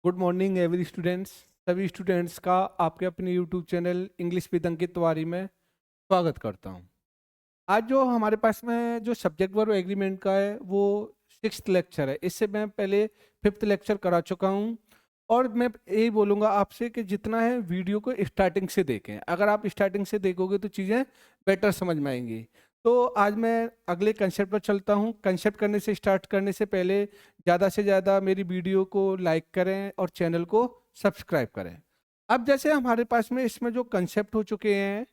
Good morning every students. सभी students का आपके अपने YouTube channel English with Ankit Tiwari में स्वागत करता हूं। आज जो हमारे पास में जो सब्जेक्ट वर्ब एग्रीमेंट का है वो सिक्स्थ लेक्चर है। इससे मैं पहले फिफ्थ लेक्चर करा चुका हूं और मैं यही बोलूँगा आपसे कि जितना है वीडियो को स्टार्टिंग से देखें। अगर आप स्टार्टिंग से देखोगे तो चीज़ें बेटर समझ में आएंगी। तो आज मैं अगले कंसेप्ट पर चलता हूं। कंसेप्ट करने से स्टार्ट करने से पहले ज़्यादा से ज़्यादा मेरी वीडियो को लाइक करें और चैनल को सब्सक्राइब करें। अब जैसे हमारे पास में इसमें जो कंसेप्ट हो चुके हैं,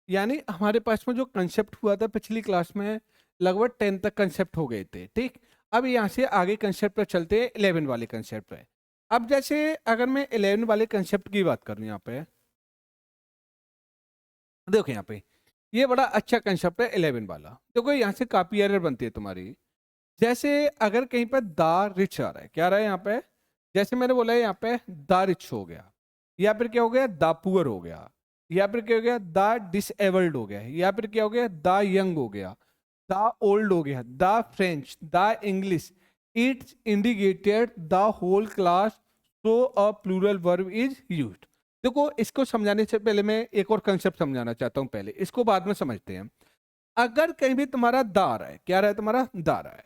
यानी हमारे पास में जो कंसेप्ट हुआ था पिछली क्लास में लगभग 10 तक कंसेप्ट हो गए थे। ठीक, अब यहाँ से आगे कंसेप्ट पर चलते हैं 11 वाले कंसेप्ट पे। अब जैसे अगर मैं 11 वाले कंसेप्ट की बात करूँ, यहाँ पे देखो, यहाँ पे ये बड़ा अच्छा कंसेप्ट है 11 वाला। देखो यहाँ से काफी एरर बनती है तुम्हारी। जैसे अगर कहीं पर द रिच आ रहा है, क्या रहा है यहाँ पे, जैसे मैंने बोला है यहाँ पे द रिच हो गया, या फिर क्या हो गया द पुअर हो गया, या फिर क्या हो गया द डिसेबल्ड हो गया, या फिर क्या हो गया द यंग हो गया, द ओल्ड हो गया, the French, the English. It's indicated the whole class, so a plural verb is used. देखो, इसको समझाने से पहले मैं एक और कंसेप्ट समझाना चाहता हूँ, पहले इसको बाद में समझते हैं। अगर कहीं भी तुम्हारा द आ रहा है, क्या रहा है तुम्हारा द आ रहा है,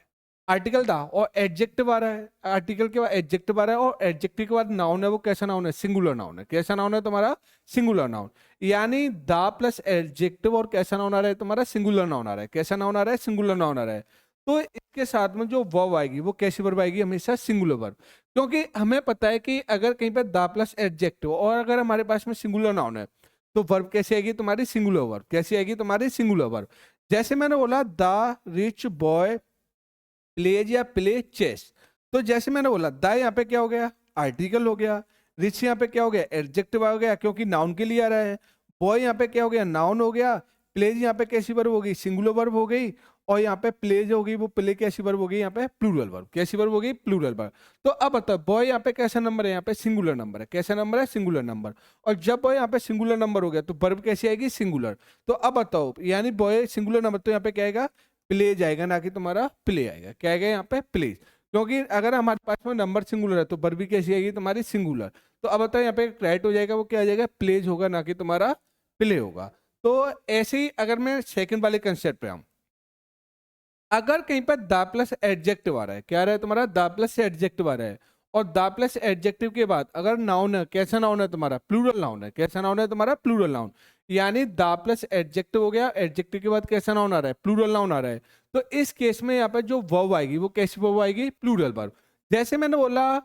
आर्टिकल दा और एडजेक्टिव आ रहा है, आर्टिकल के बाद एडजेक्टिव आ रहा है और एडजेक्टिव के बाद नाउन है, वो कैसा नाउन है, सिंगुलर नाउन है। कैसा नाउन है तुम्हारा, सिंगुलर नाउन। यानी द प्लस एडजेक्टिव और कैसा नाउन आ रहा है तुम्हारा, सिंगुलर नाउन आ रहा है। कैसा नाउन आ रहा है, सिंगुलर नाउन आ रहा है। तो इसके साथ में जो वर्ब आएगी वो कैसी वर्ब आएगी, हमेशा सिंगुलर वर्ब। क्योंकि हमें पता है कि अगर कहीं पर द प्लस एडजेक्टिव और अगर हमारे पास में सिंगुलर नाउन है तो वर्ब कैसी आएगी तुम्हारी, सिंगुलर वर्ब। कैसी आएगी तुम्हारी, सिंगुलर वर्ब। जैसे मैंने बोला द रिच बॉय प्लेज या प्ले चेस, तो जैसे मैंने बोला द यहाँ पे क्या हो गया, आर्टिकल हो गया। रिच यहाँ पे क्या हो गया, एडजेक्टिव हो गया क्योंकि नाउन के लिए आ रहा है। बॉय यहाँ पे क्या हो गया, नाउन हो गया। प्लेज यहाँ पे कैसी वर्ब हो गई, सिंगुलर वर्ब हो गई। और यहाँ पे प्लेज हो गई, वो प्ले कैसी वर्ब हो गई, यहाँ पे प्लूरल वर्ब। कैसी वर्ब हो गई, प्लूरल वर्ब। तो अब बताओ बॉय यहाँ पे कैसा नंबर है, यहाँ पे सिंगुलर नंबर है। कैसा नंबर है, सिंगुलर नंबर। और जब बॉय यहाँ पे सिंगुलर नंबर हो गया तो वर्ब कैसी आएगी, सिंगुलर। तो अब बताओ, यानी बॉय सिंगुलर नंबर, तो यहाँ पे क्या आएगा, प्ले जाएगा, ना कि तुम्हारा प्ले आएगा। क्या आएगा यहाँ पे, प्ले। क्योंकि अगर हमारे पास में नंबर सिंगुलर है तो वर्ब भी कैसी आएगी तुम्हारी, सिंगुलर। तो अब बताओ यहाँ पे राइट हो जाएगा, वो क्या आ जाएगा, प्लेज होगा, ना कि तुम्हारा प्ले होगा। तो ऐसे ही अगर मैं सेकंड वाले कंसेप्ट पे आऊं, अगर कहीं पर द प्लस एडजेक्टिव आ रहा है, क्या आ रहा है तुम्हारा, द प्लस एडजेक्टिव आ रहा है, और द प्लस एडजेक्टिव के बाद अगर नाउन है, कैसा नाउन है तुम्हारा, प्लूरल नाउन है। कैसा नाउन है तुम्हारा, प्लूरल नाउन। यानी द प्लस एडजेक्टिव हो गया, एडजेक्टिव के बाद कैसा नाउन आ रहा है, प्लूरल नाउन आ रहा है। तो इस केस में यहाँ पर जो वर्ब आएगी वो कैसी वर्ब आएगी, प्लूरल वर्ब। जैसे मैंने बोला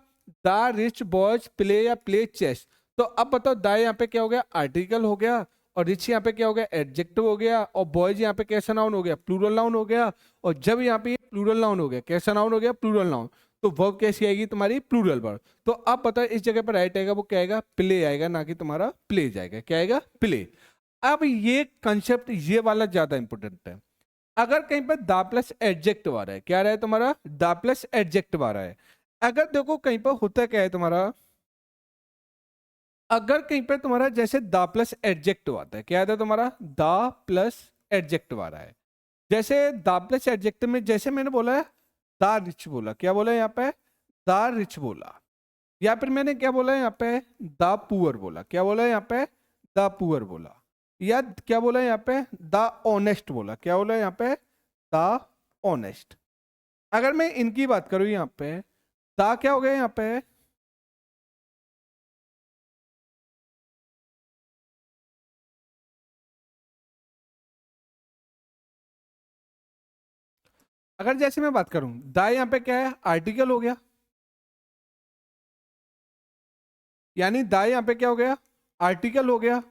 द रिच बॉयज प्ले या प्ले चेस, तो अब बताओ द यहाँ पे क्या हो गया, आर्टिकल हो गया, और रिच यहाँ पे क्या हो गया, एडजेक्टिव हो गया, और बॉयज यहाँ पे कैसा नाउन हो गया, प्लूरल नाउन हो गया। और जब यहाँ पे प्लूरल नाउन हो गया, कैसा नाउन हो गया, प्लूरल नाउन, तो वर्ब कैसी आएगी तुम्हारी, प्लूरल वर्ब। तो अब पता है इस जगह पर राइट आएगा, वो क्या आएगा, प्ले आएगा, ना कि तुम्हारा प्ले जाएगा। क्या आएगा, प्ले। अब ये कंसेप्ट ये वाला ज्यादा इंपॉर्टेंट है। अगर कहीं पर द प्लस एडजेक्टिव आ रहा है, क्या आ रहा है तुम्हारा, द प्लस एडजेक्टिव आ रहा है। अगर देखो कहीं पर होता क्या है तुम्हारा, अगर कहीं पर तुम्हारा जैसे द प्लस एडजेक्टिव आता है, क्या आता है तुम्हारा, द प्लस एडजेक्टिव आ रहा है। जैसे द प्लस एडजेक्टिव में जैसे मैंने बोला है द रिच बोला, क्या बोला यहाँ पे, द रिच बोला। या फिर मैंने क्या बोला यहाँ पे, द पुअर बोला। क्या बोला यहाँ पे, द पुअर बोला। या क्या बोला यहाँ पे, द ऑनेस्ट बोला। क्या बोला यहाँ पे, द ऑनेस्ट। अगर मैं इनकी बात करूँ यहाँ पे, द क्या हो गया यहाँ पे, अगर जैसे मैं बात करूं द यहाँ पे क्या है, आर्टिकल हो गया। यानी द यहाँ पे क्या हो गया, आर्टिकल हो गया।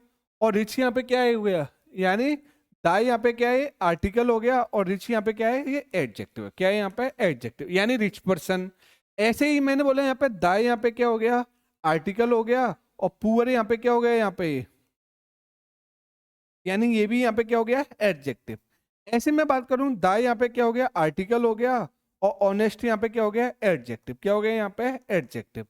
और रिच यहाँ पे क्या है, हो गया, यानी द यहाँ पे क्या है, आर्टिकल हो गया, और रिच यहाँ पे क्या है, ये एडजेक्टिव है। क्या है यहाँ पे, एडजेक्टिव, यानी रिच पर्सन। ऐसे ही मैंने बोला यहाँ पे द यहाँ पे क्या हो गया, आर्टिकल हो गया, और पुअर यहाँ पे क्या हो गया, यहाँ पे यानी ये भी यहाँ पे क्या हो गया, एडजेक्टिव। ऐसे में बात करूं द यहाँ पे क्या हो गया, आर्टिकल हो गया, और ऑनेस्ट यहाँ पे क्या हो गया, एडजेक्टिव। क्या हो गया यहाँ पे, एडजेक्टिव।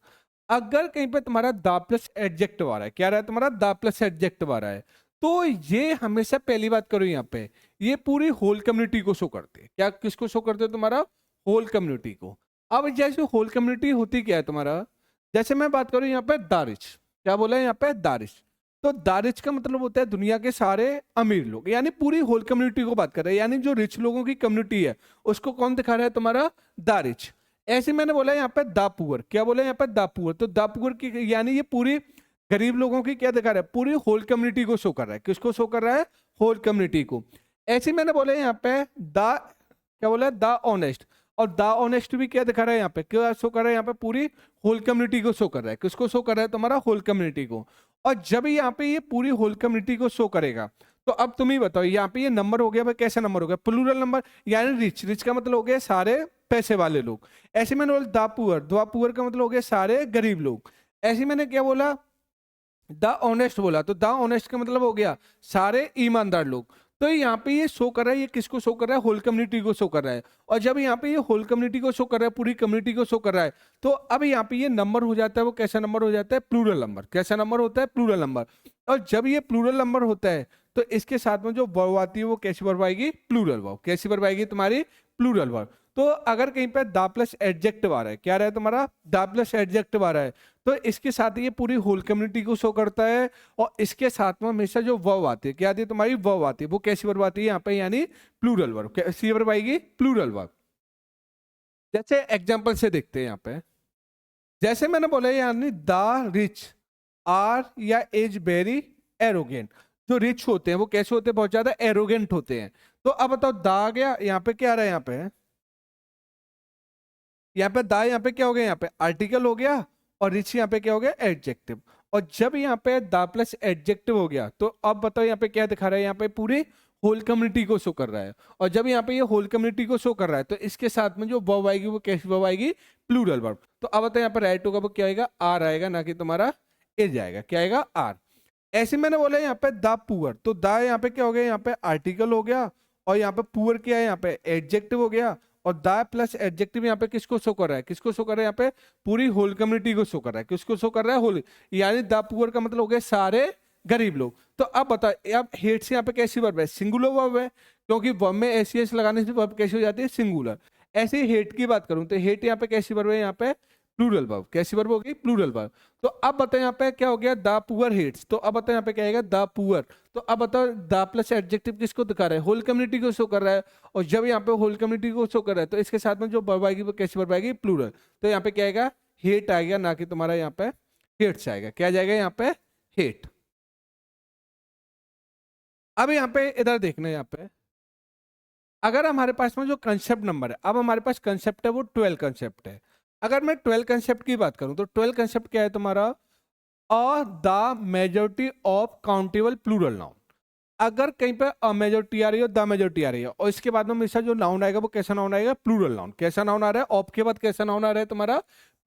अगर कहीं पे तुम्हारा द प्लस एडजेक्टिव आ रहा है, क्या रहा है तुम्हारा, द प्लस एडजेक्टिव आ रहा है, तो ये हमेशा, पहली बात करो यहाँ पे, ये पूरी होल कम्युनिटी को शो करते हैं। क्या किसको शो करते हैं, तुम्हारा होल कम्युनिटी को। अब जैसे होल कम्युनिटी होती क्या है तुम्हारा, जैसे मैं बात करूं यहाँ पे दारिश, क्या बोला है यहाँ पे, दारिश। तो दारिश का मतलब होता है दुनिया के सारे अमीर लोग, यानी पूरी होल कम्युनिटी को बात कर रहे हैं, यानी जो रिच लोगों की कम्युनिटी है उसको कौन दिखा रहा है, तुम्हारा दारिश। ऐसे मैंने बोला यहाँ पे द पुअर, क्या बोला यहाँ पे, द पुअर। तो द पुअर की यानी ये पूरी गरीब लोगों की क्या दिखा रहा है, पूरी होल कम्युनिटी को शो कर रहा है। किसको शो कर रहा है, होल कम्युनिटी को। ऐसे मैंने बोला यहाँ पे द, क्या बोला, द ऑनेस्ट। और द ऑनेस्ट भी क्या दिखा रहा है यहाँ पे, क्या शो कर रहा है यहाँ पे, पूरी होल कम्युनिटी को शो कर रहा है। किसको शो कर रहा है, तुम्हारा होल कम्युनिटी को। और जब यहाँ पे ये पूरी होल कम्युनिटी को शो करेगा, तो अब तुम ही बताओ, यहाँ पे ये नंबर हो गया भाई, कैसा नंबर हो गया, प्लूरल नंबर, यानी रिच। रिच का मतलब हो गया सारे पैसे वाले लोग। ऐसे मैंने बोला द पुअर, द पुअर का मतलब हो गया सारे गरीब लोग। ऐसे मैंने क्या बोला, द ऑनेस्ट बोला, तो द ऑनेस्ट का मतलब हो गया सारे ईमानदार लोग। तो यहाँ पे ये शो कर रहा है, ये किसको शो कर रहा है, होल कम्युनिटी को शो कर रहा है। और जब यहाँ पे ये होल कम्युनिटी को शो कर रहा है, पूरी कम्युनिटी को शो कर रहा है, तो अब यहाँ पे ये नंबर हो जाता है, वो कैसा नंबर हो जाता है, प्लूरल नंबर। कैसा नंबर होता है, प्लूरल नंबर। और जब ये प्लूरल नंबर होता है, तो इसके साथ में जो वर्ब आती है वो कैसी वर्ब आएगी, प्लूरल वर्ब। कैसी वर्ब आएगी तुम्हारी, प्लूरल वर्ब। तो अगर कहीं पे द प्लस एडजेक्टिव आ रहा है, क्या रहा है तुम्हारा, द प्लस एडजेक्टिव आ रहा है, तो इसके साथ ये पूरी होल कम्युनिटी को शो करता है। और इसके साथ में हमेशा जो वर्ब आती है, क्या आती है तुम्हारी, वर्ब आती है, वो कैसी वर्ब आती है यहाँ पे, यानी प्लूरल वर्ब। कैसी वर्ब आएगी, प्लूरल वर्ब। जैसे एग्जांपल से देखते हैं यहाँ पे, जैसे मैंने बोला यानी द रिच आर या इज वेरी एरोगेंट। जो रिच होते हैं वो कैसे होते हैं, बहुत ज्यादा एरोगेंट होते हैं। तो अब बताओ द आ गया, यहाँ पे क्या आ रहा है, यहाँ पे, यहाँ पे द, यहाँ पे क्या हो गया, यहाँ पे आर्टिकल हो गया, और रिच यहाँ पे क्या हो गया, एडजेक्टिव। और जब यहाँ पे द प्लस एडजेक्टिव हो गया, तो अब बताओ यहाँ पे क्या दिखा रहा है, यहाँ पे पूरी होल कम्युनिटी को शो कर रहा है। और जब यहाँ पे ये होल कम्युनिटी को शो कर रहा है, तो इसके साथ में जो वर्ब आएगी वो कैसी वर्ब आएगी, प्लूरल वर्ब। तो अब बताओ यहाँ पे राइट होगा वो क्या आएगा, आर आएगा, ना कि तुम्हारा एज आएगा। क्या आएगा, आर। ऐसे मैंने बोला यहाँ पे द पुअर, तो द यहाँ पे क्या हो गया, यहाँ पे आर्टिकल हो गया, और यहाँ पे पुअर क्या है, यहाँ पे एडजेक्टिव हो गया। और द प्लस एडजेक्टिव यहाँ पे किसको शो कर रहा है, किसको शो कर रहा है, यहाँ पे पूरी होल कम्युनिटी को शो कर रहा है। किसको शो कर रहा है, होल, यानी द पुअर का मतलब हो गया सारे गरीब लोग। तो अब बताओ, अब हेट से यहाँ पे कैसी वर्ब है, सिंगुलर वर्ब है, क्योंकि वर्ब में एस एस लगाने से वर्ब कैसी हो जाती है, सिंगुलर। ऐसे ही हेट की बात करूं तो हेट यहाँ पे कैसी वर्ब है, यहाँ पे प्लूरल वर्ब। कैसी वर्ब होगी, प्लूरल वर्ब। तो अब बताओ यहाँ पे क्या हो गया, द पुअर हेट्स। तो अब बताओ यहाँ पे क्या आएगा, द पुअर। तो अब बताओ द प्लस एडजेक्टिव किसको दिखा रहा है, होल कम्युनिटी को शो कर रहा है। और जब यहाँ पे होल कम्युनिटी को शो कर रहा है, तो इसके साथ में जो वर्ब आएगी वो कैसी वर्ब आएगी, प्लूरल। तो यहाँ पे क्या आएगा, हेट आएगा, ना कि तुम्हारा यहाँ पे हेट्स आएगा। क्या जाएगा यहाँ पे, हेट। अब यहाँ पे इधर देखना है, यहाँ पे अगर हमारे पास में जो कंसेप्ट नंबर है, अब हमारे पास कंसेप्ट है वो 12 कंसेप्ट है। अगर मैं 12 कंसेप्ट की बात करूं तो 12 कंसेप्ट क्या है तुम्हारा, uh the majority of countable plural noun. अगर कहीं पे अ मेजोरिटी आ रही है, द मेजोरिटी आ रही है, और इसके बाद में हमेशा जो नाउन आएगा वो कैसा नाउन आएगा, प्लूरल नाउन। कैसा नाउन आ रहा है, ऑफ के बाद कैसा नाउन आ रहा है तुम्हारा,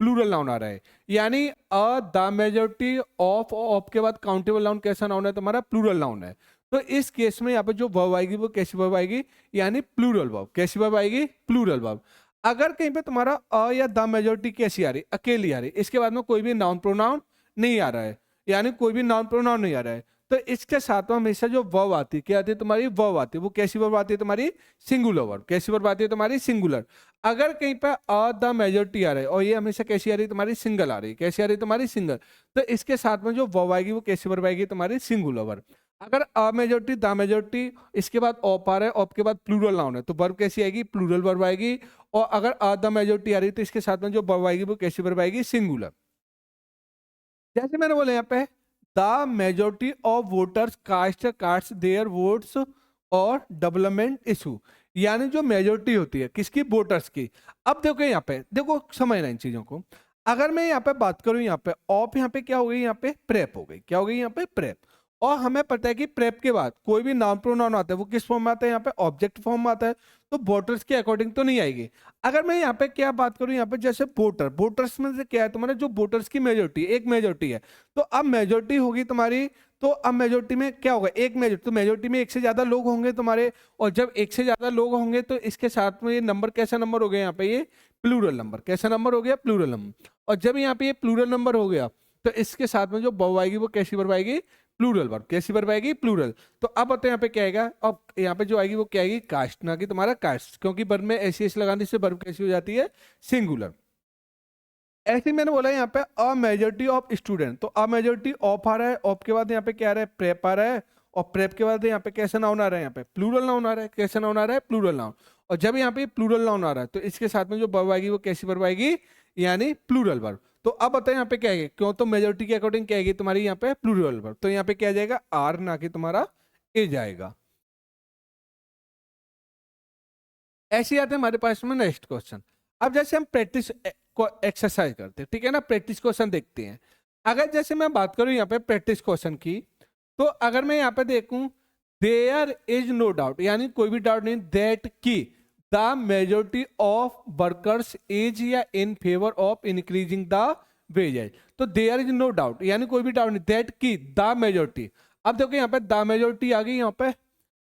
प्लूरल नाउन आ रहा है। यानी अ द मेजोरिटी ऑफ के बाद काउंटेबल नाउन कैसा नाउन है तुम्हारा, प्लूरल नाउन है। तो इस केस में यहाँ पे जो वर्ब आएगी वो कैसी वर्ब आएगी, यानी प्लूरल वर्ब। कैसी वर्ब आएगी, प्लूरल वर्ब। अगर कहीं पे तुम्हारा अ या द मेजोरिटी कैसी आ रही, अकेली आ रही, इसके बाद में कोई भी नाउन प्रोनाउन नहीं आ रहा है, यानी कोई भी नाउन प्रोनाउन नहीं आ रहा है, तो इसके साथ में हमेशा जो वर्ब आती है, क्या आती है तुम्हारी, वर्ब आती है। वो कैसी वर्ब आती है तुम्हारी, सिंगुलर वर्ब। कैसी वर्ब आती है तुम्हारी, सिंगुलर। अगर कहीं पे अ द मेजोरिटी आ रहा है, और ये हमेशा कैसी आ रही है तुम्हारी, सिंगल आ रही है। कैसी आ रही है तुम्हारी, सिंगल। तो इसके साथ में जो वर्ब आएगी वो कैसी वर्ब आएगी तुम्हारी, सिंगुलर वर्ब। अगर अ मेजोरिटी द मेजोरिटी, इसके बाद ऑप आ रहा है, ऑप के बाद प्लूरल नाउन है, तो वर्ब कैसी आएगी, प्लूरल वर्ब आएगी। और अगर अ द मेजोरिटी आ रही है, तो इसके साथ में जो वर्ब आएगी वो कैसी वर्ब आएगी, सिंगुलर। जैसे मैंने बोला यहाँ पे the majority of voters cast their votes और डेवलपमेंट इशू, यानी जो मेजोरिटी होती है किसकी, वोटर्स की। अब देखो यहाँ पे, देखो समझना इन चीजों को। अगर मैं यहाँ पे बात करूं, यहाँ पे ऑफ, यहाँ पे क्या हो गई, यहाँ पे प्रेप हो गई। क्या हो गई यहाँ पे, प्रेप। और हमें पता है कि प्रेप के बाद कोई भी नाउन प्रोनाउन आता है वो किस फॉर्म में आता है, यहाँ पे ऑब्जेक्ट फॉर्म में आता है, तो वोटर्स के अकॉर्डिंग तो नहीं आएगी। अगर मैं यहाँ पे क्या बात करूँ, यहाँ पे जैसे वोटर, वोटर्स में से क्या है तुम्हारा, जो वोटर्स की मेजोरिटी, एक मेजोरिटी है, तो अब मेजोरिटी होगी तुम्हारी, तो अब मेजोरिटी में क्या होगा, एक मेजोरिटी, तो मेजोरिटी में एक से ज्यादा लोग होंगे तुम्हारे, और जब एक से ज्यादा लोग होंगे तो इसके साथ में ये नंबर कैसा नंबर हो गया, यहाँ पे ये प्लूरल नंबर, कैसा नंबर हो गया, प्लूरल नंबर। और जब यहाँ पे ये प्लूरल नंबर हो गया तो इसके साथ में जो वर्ब आएगी वो कैसी वर्ब आएगी, प्लूरल वर्ब, कैसी वर्ब आएगी, प्लूरल। तो अब बताओ यहाँ पे क्या आएगा, अब यहाँ पे जो आएगी वो क्या आएगी, कास्ट, ना कि तुम्हारा कास्ट, क्योंकि वर्ब में एस एस लगाने से वर्ब कैसी हो जाती है, सिंगुलर। ऐसे ही मैंने बोला यहाँ पे अ मेजोरिटी ऑफ स्टूडेंट, तो अ मेजोरिटी ऑफ आ रहा है, ऑफ के बाद यहाँ पे क्या आ रहा है, प्रेप आ रहा है, और प्रेप के बाद यहाँ पे कैसा नाउन आ रहा है, यहाँ पे प्लूरल नाउन आ रहा है, कैसा नाउन आ रहा है, प्लूरल नाउन। और जब यहाँ पे प्लूरल नाउन आ रहा है तो इसके साथ में जो वर्ब आएगी वो कैसी वर्ब आएगी, यानी प्लूरल वर्ब। तो अब बताओ यहाँ पे क्या आएगी, क्यों, तो मेजोरिटी के अकॉर्डिंग क्या आएगी तुम्हारी यहाँ पे प्लूरल वर्ब, तो यहाँ पे क्या जाएगा, आर, ना कि तुम्हारा ए जाएगा। ऐसे ही आते हैं हमारे पास में नेक्स्ट क्वेश्चन। अब जैसे हम प्रैक्टिस को एक्सरसाइज करते हैं, ठीक है ना, प्रैक्टिस क्वेश्चन देखते हैं। अगर जैसे मैं बात करूं यहाँ पे प्रैक्टिस क्वेश्चन की, तो अगर मैं यहाँ पे देखूं, देयर इज नो डाउट, यानी कोई भी डाउट नहीं, दैट की the majority of workers is या in favour of increasing the wages, तो देयर इज नो डाउट, यानी कोई भी डाउट नहीं, दैट की द मेजोरिटी। अब देखो यहाँ पे द मेजोरिटी आ गई यहाँ पे,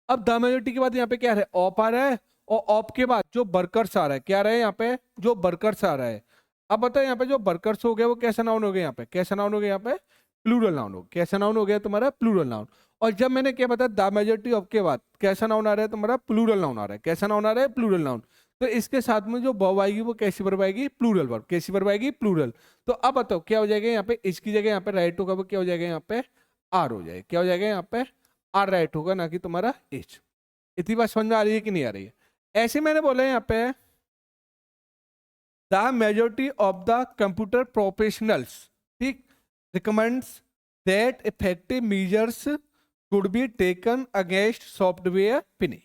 अब द मेजोरिटी के बाद यहाँ पे क्या है, ऑफ आ रहा है, और ऑफ के बाद जो वर्कर्स आ रहा है, क्या आ रहा है यहाँ पे, जो वर्कर्स आ रहा है। अब बताओ यहाँ पे जो वर्कर्स हो गया वो कैसा नाउन हो गया, यहाँ पे कैसा नाउन हो गया, यहाँ पे प्लूरल नाउन हो, कैसा नाउन हो गया तुम्हारा, प्लूरल नाउन। और जब मैंने क्या बताया, द मेजोरिटी ऑफ के बाद कैसा नाउन आ रहा है तुम्हारा, प्लूरल नाउन आ रहा है, कैसा नाउन आ रहा है, प्लूरल नाउन। तो इसके साथ में जो वर्ब आएगी वो कैसी वर्ब आएगी, प्लूरल वर्ब, कैसी वर्ब आएगी, प्लूरल। तो अब बताओ क्या हो जाएगा, यहाँ पे इसकी जगह यहाँ पे राइट होगा वो क्या हो जाएगा, यहाँ पे आर हो जाएगा, क्या हो जाएगा, यहाँ पे आर राइट होगा, ना कि तुम्हारा एच। इतनी बात समझ में आ रही है कि नहीं आ रही है। ऐसे मैंने बोला यहाँ पे the majority of the computer professionals, ठीक, recommends that effective measures could be taken against software pinning.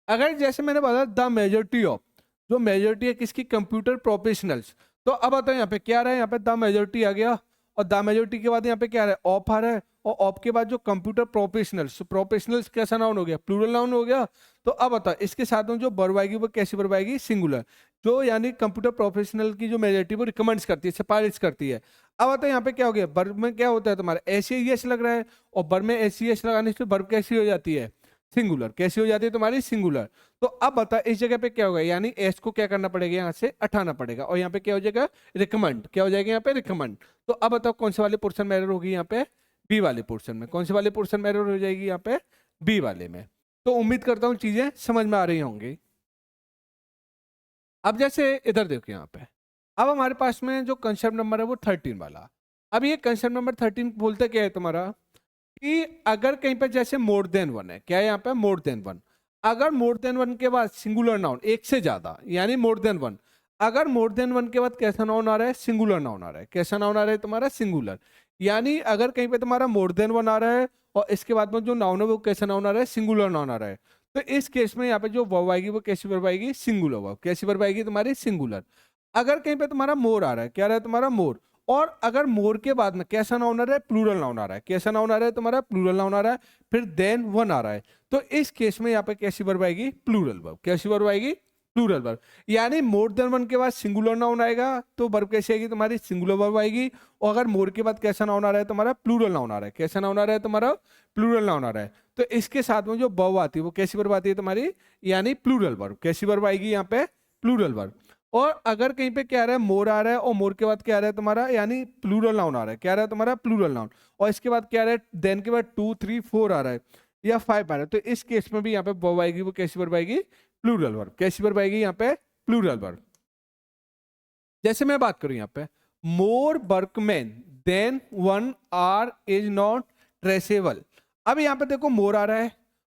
अगर जैसे मैंने बोला द मेजोरिटी ऑफ, जो मेजोरिटी है किसकी, कंप्यूटर प्रोफेशनल्स, तो अब बताओ यहाँ पे क्या आ रहा है, यहाँ पे द मेजोरिटी आ गया, और द मेजोरिटी के बाद यहाँ पे क्या आ रहा है, ऑफ आ रहा है, और ऑफ के बाद जो कंप्यूटर प्रोफेशनल्स, प्रोफेशनल्स कैसा नाउन हो गया, प्लूरल नाउन हो गया। तो अब बताओ इसके साथ में जो वर्ब आएगी वो कैसी वर्ब आएगी, सिंगुलर, जो यानी कंप्यूटर प्रोफेशनल की जो मेजोरिटी वो रिकमेंड्स करती है, सिफारिश करती है। अब बताओ यहाँ पे क्या हो गया, वर्ब में क्या होता है तुम्हारा एस एस लग रहा है, और वर्ब में एस एस लगाने से वर्ब कैसी हो जाती है, सिंगुलर, कैसी हो जाती है तुम्हारी, सिंगुलर। तो अब बता इस जगह पे क्या होगा, यानी एस को क्या करना पड़ेगा, यहाँ से हटाना पड़ेगा, और यहाँ पे क्या हो जाएगा, रिकमेंड, क्या हो जाएगा यहाँ पे, रिकमेंड। तो अब बताओ कौन से वाले पोर्शन में एरर होगी, यहाँ पे बी वाले पोर्शन में, कौन से वाले पोर्शन में एरर हो जाएगी, यहाँ पे बी वाले में। तो उम्मीद करता हूँ चीजें समझ में आ रही होंगी। अब जैसे इधर देखो यहाँ पे, अब हमारे पास में जो कंसेप्ट नंबर है वो 13 वाला। अब ये कंसेप्ट नंबर 13 बोलते क्या है तुम्हारा, कि अगर कहीं पर जैसे मोर देन वन है, क्या है यहाँ पे, मोर देन वन, अगर मोर देन वन के बाद सिंगुलर नाउन, एक से ज्यादा, यानी मोर देन वन, अगर मोर देन वन के बाद कैसा नाउन आ रहा है, सिंगुलर नाउन आ रहा है, कैसा नाउन आ रहा है तुम्हारा, सिंगुलर, यानी अगर कहीं पे तुम्हारा मोर देन वन आ रहा है और इसके बाद में जो नाउन है वो कैसा नाउन आ रहा है, सिंगुलर नाउन आ रहा है, तो इस केस में यहाँ पे जो वर्ब आएगी वो कैसी वर्ब आएगी, सिंगुलर वर्ब, कैसी वर्ब आएगी तुम्हारी, सिंगुलर। अगर कहीं पे तुम्हारा मोर आ रहा है, क्या आ रहा है तुम्हारा, मोर, और अगर मोर के बाद में कैसा नाउन आ रहा है, प्लूरल नाउन आ रहा है, कैसा नाउन आ रहा है तुम्हारा, प्लूरल नाउन आ रहा है, फिर देन वन आ रहा है, तो इस केस में यहाँ पे कैसी वर्ब आएगी, प्लूरल वर्ब, कैसी वर्ब आएगी, प्लूरल वर्ब। यानी मोर देन वन के बाद सिंगुलर नाउन आएगा तो वर्ब कैसी आएगी तुम्हारी, सिंगुलर वर्ब आएगी, और अगर मोर के बाद कैसा नाउन आ रहा है तुम्हारा, प्लूरल नाउन आ रहा है, कैसा नाउन आ रहा है तुम्हारा, प्लूरल नाउन आ रहा है, तो इसके साथ में जो वर्ब आती है वो कैसी वर्ब आती है तुम्हारी, यानी प्लूरल वर्ब, कैसी वर्ब आएगी यहाँ पे, प्लूरल वर्ब। और अगर कहीं पे क्या आ रहा है, मोर आ रहा है, और मोर के बाद क्या आ रहा है तुम्हारा, यानी प्लूरल नाउन आ रहा है, क्या आ रहा है तुम्हारा, प्लूरल नाउन, और इसके बाद क्या आ रहा है, देन के बाद 2 3 4 आ रहा है या 5 आ रहा है, तो इस केस में भी यहाँ पे वर्ब आएगी वो कैसी वर्ब आएगी, प्लूरल वर्ब, कैसी वर्ब आएगी यहाँ पे, प्लूरल वर्ब। जैसे मैं बात करूं यहाँ पे, more workman than one are is not traceable. अब यहाँ पे देखो मोर आ रहा है,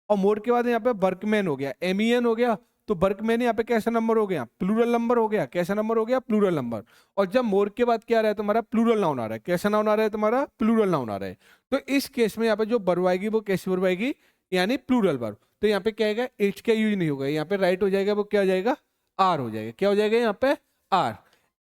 और मोर के बाद यहाँ पे वर्कमैन हो गया, एमईएन हो गया, तो वर्कमैन यहाँ पे कैसा नंबर हो गया, प्लूरल नंबर हो गया, कैसा नंबर हो गया, प्लूरल नंबर। और जब मोर के बाद क्या आ रहा है तुम्हारा, प्लूरल नाउन आ रहा है, कैसा नाउन आ रहा है तुम्हारा, प्लूरल नाउन आ रहा है, तो इस केस में यहाँ पे जो वर्ब आएगी वो कैसी वर्ब आएगी, यानी प्लूरल वर्ब। तो यहाँ पे क्या आएगा, एच का यूज नहीं होगा, यहाँ पे राइट हो जाएगा वो क्या हो जाएगा, आर हो जाएगा, क्या हो जाएगा यहाँ पे, आर।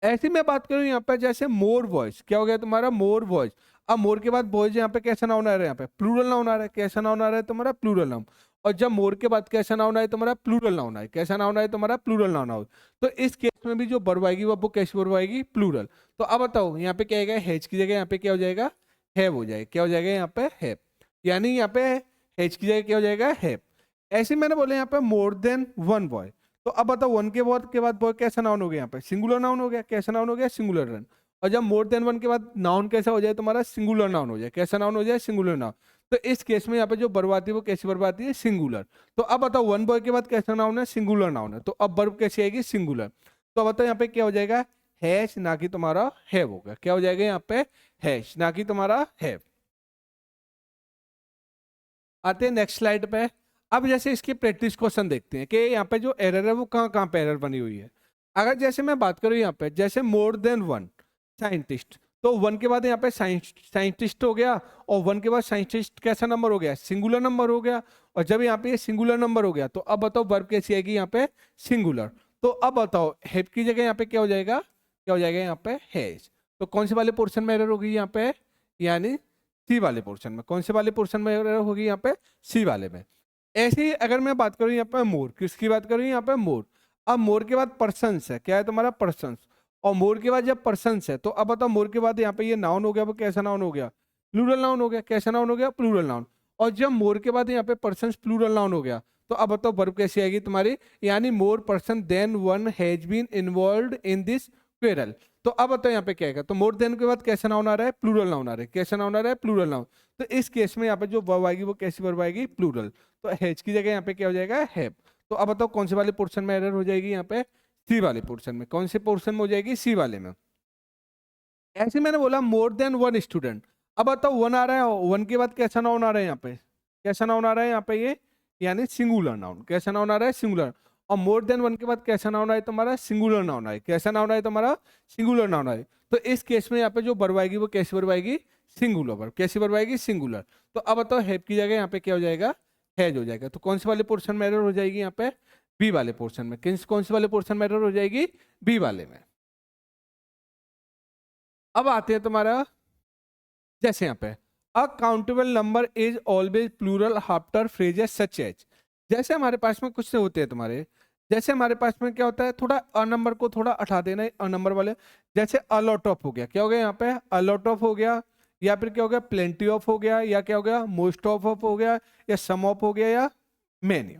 ऐसी मैं बात करूं यहाँ पे जैसे मोर वॉइस, क्या हो गया तुम्हारा, मोर वॉइस। अब मोर के बाद बॉयज यहाँ पे कैसा नाउन आ रहा है, यहाँ पे प्लूरल नाउन आ रहा है, कैसा नाउन आ रहा है तुम्हारा, प्लूरल नाउन। और जब मोर के बाद कैसा नाउन आए तुम्हारा, प्लूरल नाउन आए, कैसा नाउन आए तुम्हारा, प्लूरल नाउन आए, तो इस केस में भी जो वर्ब आएगी वो कैसी वर्ब आएगी, प्लूरल। तो अब बताओ यहाँ पे क्या आएगा, हैज की जगह यहाँ पे क्या हो जाएगा, हैव हो जाएगा, क्या हो जाएगा यहाँ पे, हैव, यानी यहाँ पे हैज की जगह क्या हो जाएगा, हैव। ऐसे मैंने बोले यहाँ पे मोर देन वन बॉय, तो अब बताओ वन के बाद बॉय कैसा नाउन हो गया, यहाँ पे सिंगुलर नाउन हो गया, कैसा नाउन हो गया, सिंगुलर नाउन। और जब मोर देन वन के बाद नाउन कैसा हो जाए तुम्हारा, सिंगुलर नाउन हो जाए, कैसा नाउन हो जाए, सिंगुलर नाउन। तो इस केस में यहाँ पे जो वर्ब आती है वो कैसी वर्ब आती है, सिंगुलर। तो अब बताओ वन बॉय के बाद कैसा नाउन है, सिंगुलर नाउन है, तो अब वर्ब कैसी आएगी, सिंगुलर। तो बताओ यहाँ पे क्या हो जाएगा, हैज ना कि तुम्हारा हैव होगा, क्या हो जाएगा यहाँ पे, हैज ना कि तुम्हारा हैव। आते हैं नेक्स्ट स्लाइड पे। अब जैसे इसके प्रैक्टिस क्वेश्चन देखते हैं कि यहाँ पे जो एरर है वो कहाँ कहाँ पे एरर बनी हुई है। अगर जैसे मैं बात करूँ यहाँ पे, जैसे मोर देन वन साइंटिस्ट, तो वन के बाद यहाँ पे साइंटिस्ट हो गया, और वन के बाद साइंटिस्ट कैसा नंबर हो गया, सिंगुलर नंबर हो गया। और जब यहाँ पे सिंगुलर नंबर हो गया तो अब बताओ वर्ब कैसी आएगी यहाँ पे, सिंगुलर। तो अब बताओ हैव की जगह यहाँ पे क्या हो जाएगा, क्या हो जाएगा यहाँ पे, हैज। तो कौन से वाले पोर्शन में एरर होगी यहाँ पे, यानी सी वाले पोर्शन में। कौन से वाले पोर्शन में एरर होगी यहाँ पे, सी वाले में। ऐसे ही अगर मैं बात करूँ यहाँ पे मोर, किसकी बात करूँ यहाँ पे, मोर। अब मोर के बाद पर्सन्स है, क्या है तुम्हारा, पर्सन्स। और मोर के बाद जब पर्सन्स है तो अब बताओ मोर के बाद यहाँ पे ये नाउन हो गया, वो कैसा नाउन हो गया, प्लूरल नाउन हो गया, कैसा नाउन हो गया, प्लूरल नाउन। और जब मोर के बाद यहाँ पे पर्सन्स प्लूरल नाउन हो गया तो अब बताओ वर्ब कैसी आएगी तुम्हारी, यानी more person than one has been involved in this quarrel. तो अब बताओ यहाँ पे क्या आएगा, तो मोर देन के बाद कैसा नाउन आ रहा है, प्लूरल नाउन आ रहा है, कैसा नाउन आ रहा है, प्लूरल नाउन। तो इस केस में यहाँ पे जो वर्ब आएगी वो कैसी वर्ब आएगी, प्लूरल। तो हैज की जगह यहाँ पे क्या हो जाएगा, हैव। तो अब बताओ कौन से वाले पोर्शन में एरर हो जाएगी यहाँ पे, सी वाले पोर्शन में। कौन से पोर्शन में हो जाएगी, सी वाले में। ऐसे मैंने बोला मोर देन वन स्टूडेंट, अब बताओ वन आ रहा है, वन के बाद कैसा नाउन आ रहा है यहाँ पे, कैसा नाउन आ रहा है यहाँ पे ये, यानी सिंगुलर नाउन, कैसा नाउन आ रहा है, सिंगुलर। और मोर देन वन के बाद कैसा नाउन आए तुम्हारा, सिंगुलर नाउन आए, कैसा नाउन आए तुम्हारा, सिंगुलर नाउन आए। तो इस केस में यहाँ पे जो वर्ब आएगी वो कैसी वर्ब आएगी, सिंगुलर वर्ब, कैसी वर्ब आएगी, सिंगुलर। तो अब बताओ हैव की जगह यहाँ पे क्या हो जाएगा, हैज हो जाएगा। तो कौन से वाले पोर्शन में एरर हो जाएगी यहाँ पे, बी वाले पोर्शन में। कौन से वाले पोर्शन में एरर हो जाएगी, बी वाले में। अब आते हैं तुम्हारा जैसे यहाँ पे a countable number is always plural after phrases such as. जैसे हमारे पास में कुछ से होते हैं तुम्हारे, जैसे हमारे पास में क्या होता है, थोड़ा अ नंबर को थोड़ा हटा देना है, अ नंबर वाले। जैसे अ लॉट ऑफ हो गया, क्या हो गया यहाँ पे, अ लॉट ऑफ हो गया, या फिर क्या हो गया, प्लेंटी ऑफ हो गया, या क्या हो गया, मोस्ट ऑफ हो गया, या सम ऑफ हो गया, या मेनी।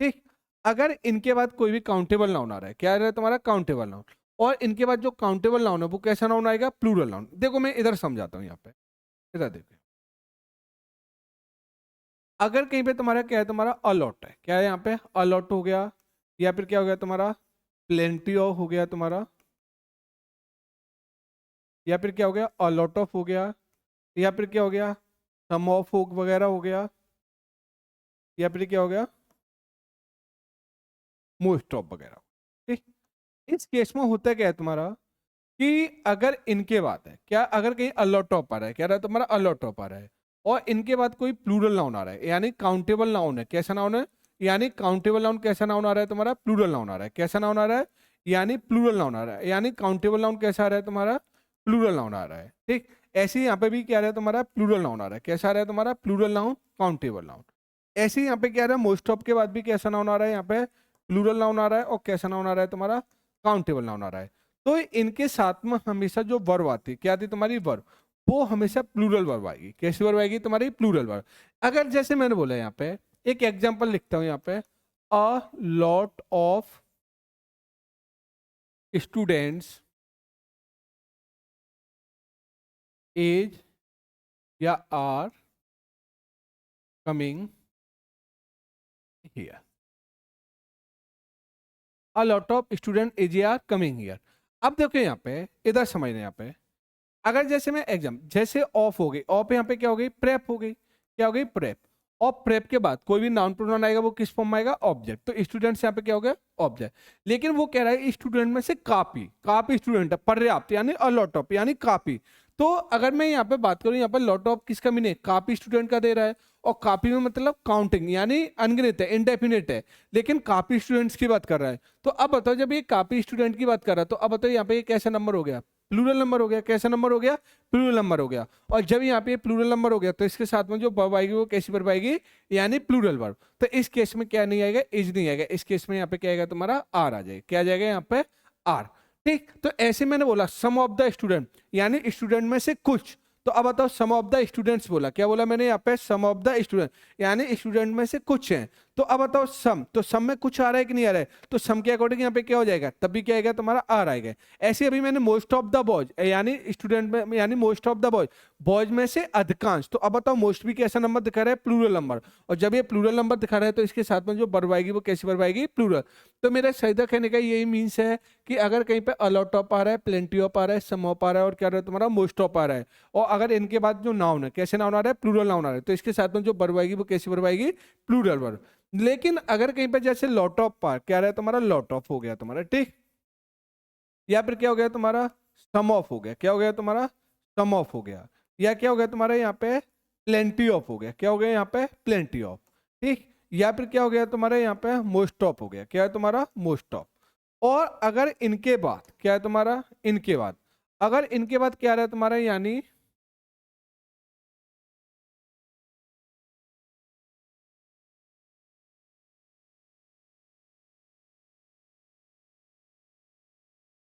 ठीक, अगर इनके बाद कोई भी काउंटेबल नाउन आ रहा है, क्या आ रहा है तुम्हारा, काउंटेबल नाउन, और इनके बाद जो काउंटेबल नाउन है वो कैसा नाउन आएगा, प्लूरल नाउन। देखो मैं इधर समझाता हूँ, यहाँ पे इधर देखो। अगर कहीं पे तुम्हारा क्या है, तुम्हारा अलॉट है, क्या है यहाँ पे, अलॉट हो गया, या फिर क्या हो गया तुम्हारा, प्लेंटी ऑफ हो गया तुम्हारा, या फिर क्या हो गया, अलॉट ऑफ हो गया, या फिर क्या हो गया, सम ऑफ हो वगैरह हो गया, या फिर क्या हो गया, मोस्ट ऑफ वगैरह। ठीक, इस केस में होता क्या है तुम्हारा कि अगर इनके बाद है क्या, अगर कहीं अलॉट ऑफ आ रहा है, क्या रहा है तुम्हारा, अलॉट ऑफ आ रहा है, और इनके बाद कोई प्लूरल नाउन आ रहा है, यानी काउंटेबल नाउन है, कैसा नाउन है, यानी काउंटेबल नाउन कैसा नाउन आ रहा है तुम्हारा, प्लूरल नाउन आ रहा है, कैसा नाउन आ रहा है, यानी प्लूरल नाउन आ रहा है, यानी काउंटेबल नाउन कैसा आ रहा है तुम्हारा, प्लूरल नाउन आ रहा है। ठीक, ऐसे ही यहाँ पे भी क्या आ रहा है तुम्हारा, प्लूरल नाउन आ रहा है, कैसा आ रहा है तुम्हारा, प्लूरल नाउन, काउंटेबल नाउन। ऐसे ही यहाँ पे क्या आ रहा है, मोस्ट ऑफ के बाद भी कैसा नाउन आ रहा है, यहाँ पे प्लूरल नाउन आ रहा है, और कैसा नाउन आ रहा है तुम्हारा, काउंटेबल नाउन आ रहा है। तो इनके साथ में हमेशा जो वर्ब आती है, क्या आती है तुम्हारी, वर्ब, वो हमेशा प्लूरल वर्ब आएगी। कैसी वर्ब आएगी तुम्हारी, प्लूरल वर्ब। अगर जैसे मैंने बोला यहाँ पे एक एग्जांपल लिखता हूँ यहाँ पे, a lot of students is या are coming here, a lot of student is या कमिंग हियर। अब देखो यहाँ पे, इधर समझना यहाँ पे, अगर जैसे मैं एग्जाम जैसे ऑफ हो गई, ऑफ यहाँ पे क्या हो गई, प्रेप हो गई, क्या हो गई, प्रेप। और प्रेप के बाद कोई भी नाउन प्रोनाउन आएगा वो किस फॉर्म में आएगा, ऑब्जेक्ट। तो स्टूडेंट्स यहाँ पे क्या हो गया, ऑब्जेक्ट। लेकिन वो कह रहा है स्टूडेंट में से काफी, काफी स्टूडेंट है, पर्याप्त यानी अ लॉट ऑफ यानी काफी। तो अगर मैं यहाँ पे बात करूँ, यहाँ पे लॉट ऑफ किसका मीनिंग, काफी स्टूडेंट का दे रहा है, और काफी में मतलब काउंटिंग यानी अनगिनत है, इंडेफिनिट है, लेकिन काफी स्टूडेंट्स की बात कर रहा है। तो अब बताओ जब ये काफी स्टूडेंट की बात कर रहा है तो अब बताओ यहाँ पे ये कैसा नंबर हो गया, प्लूरल नंबर हो गया। कैसा नंबर हो गया? प्लूरल नंबर हो गया। और जब यहाँ पे प्लूरल नंबर हो गया तो इसके साथ में जो वर्ब आएगी वो कैसी वर्ब आएगी? यानी प्लूरल वर्ब। तो इस केस में क्या नहीं आएगा? इज नहीं आएगा। इस केस में यहाँ पे क्या आएगा? तुम्हारा आर आ जाएगा। क्या आ जाएगा यहाँ पे? आर। ठीक, तो ऐसे मैंने बोला सम ऑफ द स्टूडेंट, यानी स्टूडेंट में से कुछ। तो अब बताओ सम ऑफ द स्टूडेंट्स बोला, क्या बोला मैंने यहाँ पे? सम ऑफ द स्टूडेंट, यानी स्टूडेंट में से कुछ हैं। तो अब बताओ सम, तो सम में कुछ आ रहा है कि नहीं आ रहा है? तो सम के अकॉर्डिंग यहाँ पे क्या हो जाएगा? तब भी क्या आएगा? तुम्हारा आर आएगा। ऐसे अभी मैंने मोस्ट ऑफ द बॉयज, यानी स्टूडेंट में, यानी most of the boys, boys में से अधिकांश। तो अब बताओ मोस्ट भी कैसा नंबर दिखा रहा है? Plural number. और जब ये प्लूरल नंबर दिखा रहा है तो इसके साथ में जो वर्ब आएगी वो कैसी वर्ब आएगी? प्लूरल। तो मेरा सीधा कहने का यही मीन्स है कि अगर कहीं पे अलॉट ऑफ आ रहा है, प्लेंटी ऑफ आ रहा है, सम ऑफ आ रहा है और क्या रहा है तुम्हारा? मोस्ट ऑफ आ रहा है, और अगर इनके बाद जो नाउन है, कैसे नाउन आ रहा है? प्लूरल नाउन आ रहा है, तो इसके साथ में जो वर्ब आएगी वो कैसी वर्ब आएगी? Plural verb. लेकिन अगर कहीं पे जैसे लॉट ऑफ पा, क्या रहा है तुम्हारा? लॉट ऑफ हो गया तुम्हारा, ठीक, या फिर क्या हो गया तुम्हारा? सम ऑफ हो गया। क्या हो गया तुम्हारा? सम ऑफ हो गया। या क्या हो गया तुम्हारा यहाँ पे? प्लेंटी ऑफ हो गया। क्या हो गया यहाँ पे? Plenty of. ठीक, या फिर क्या हो गया तुम्हारा यहाँ पे? मोस्ट ऑफ हो गया। क्या है तुम्हारा? Most of. और अगर इनके बाद क्या है तुम्हारा? इनके बाद, अगर इनके बाद क्या रहा है तुम्हारा?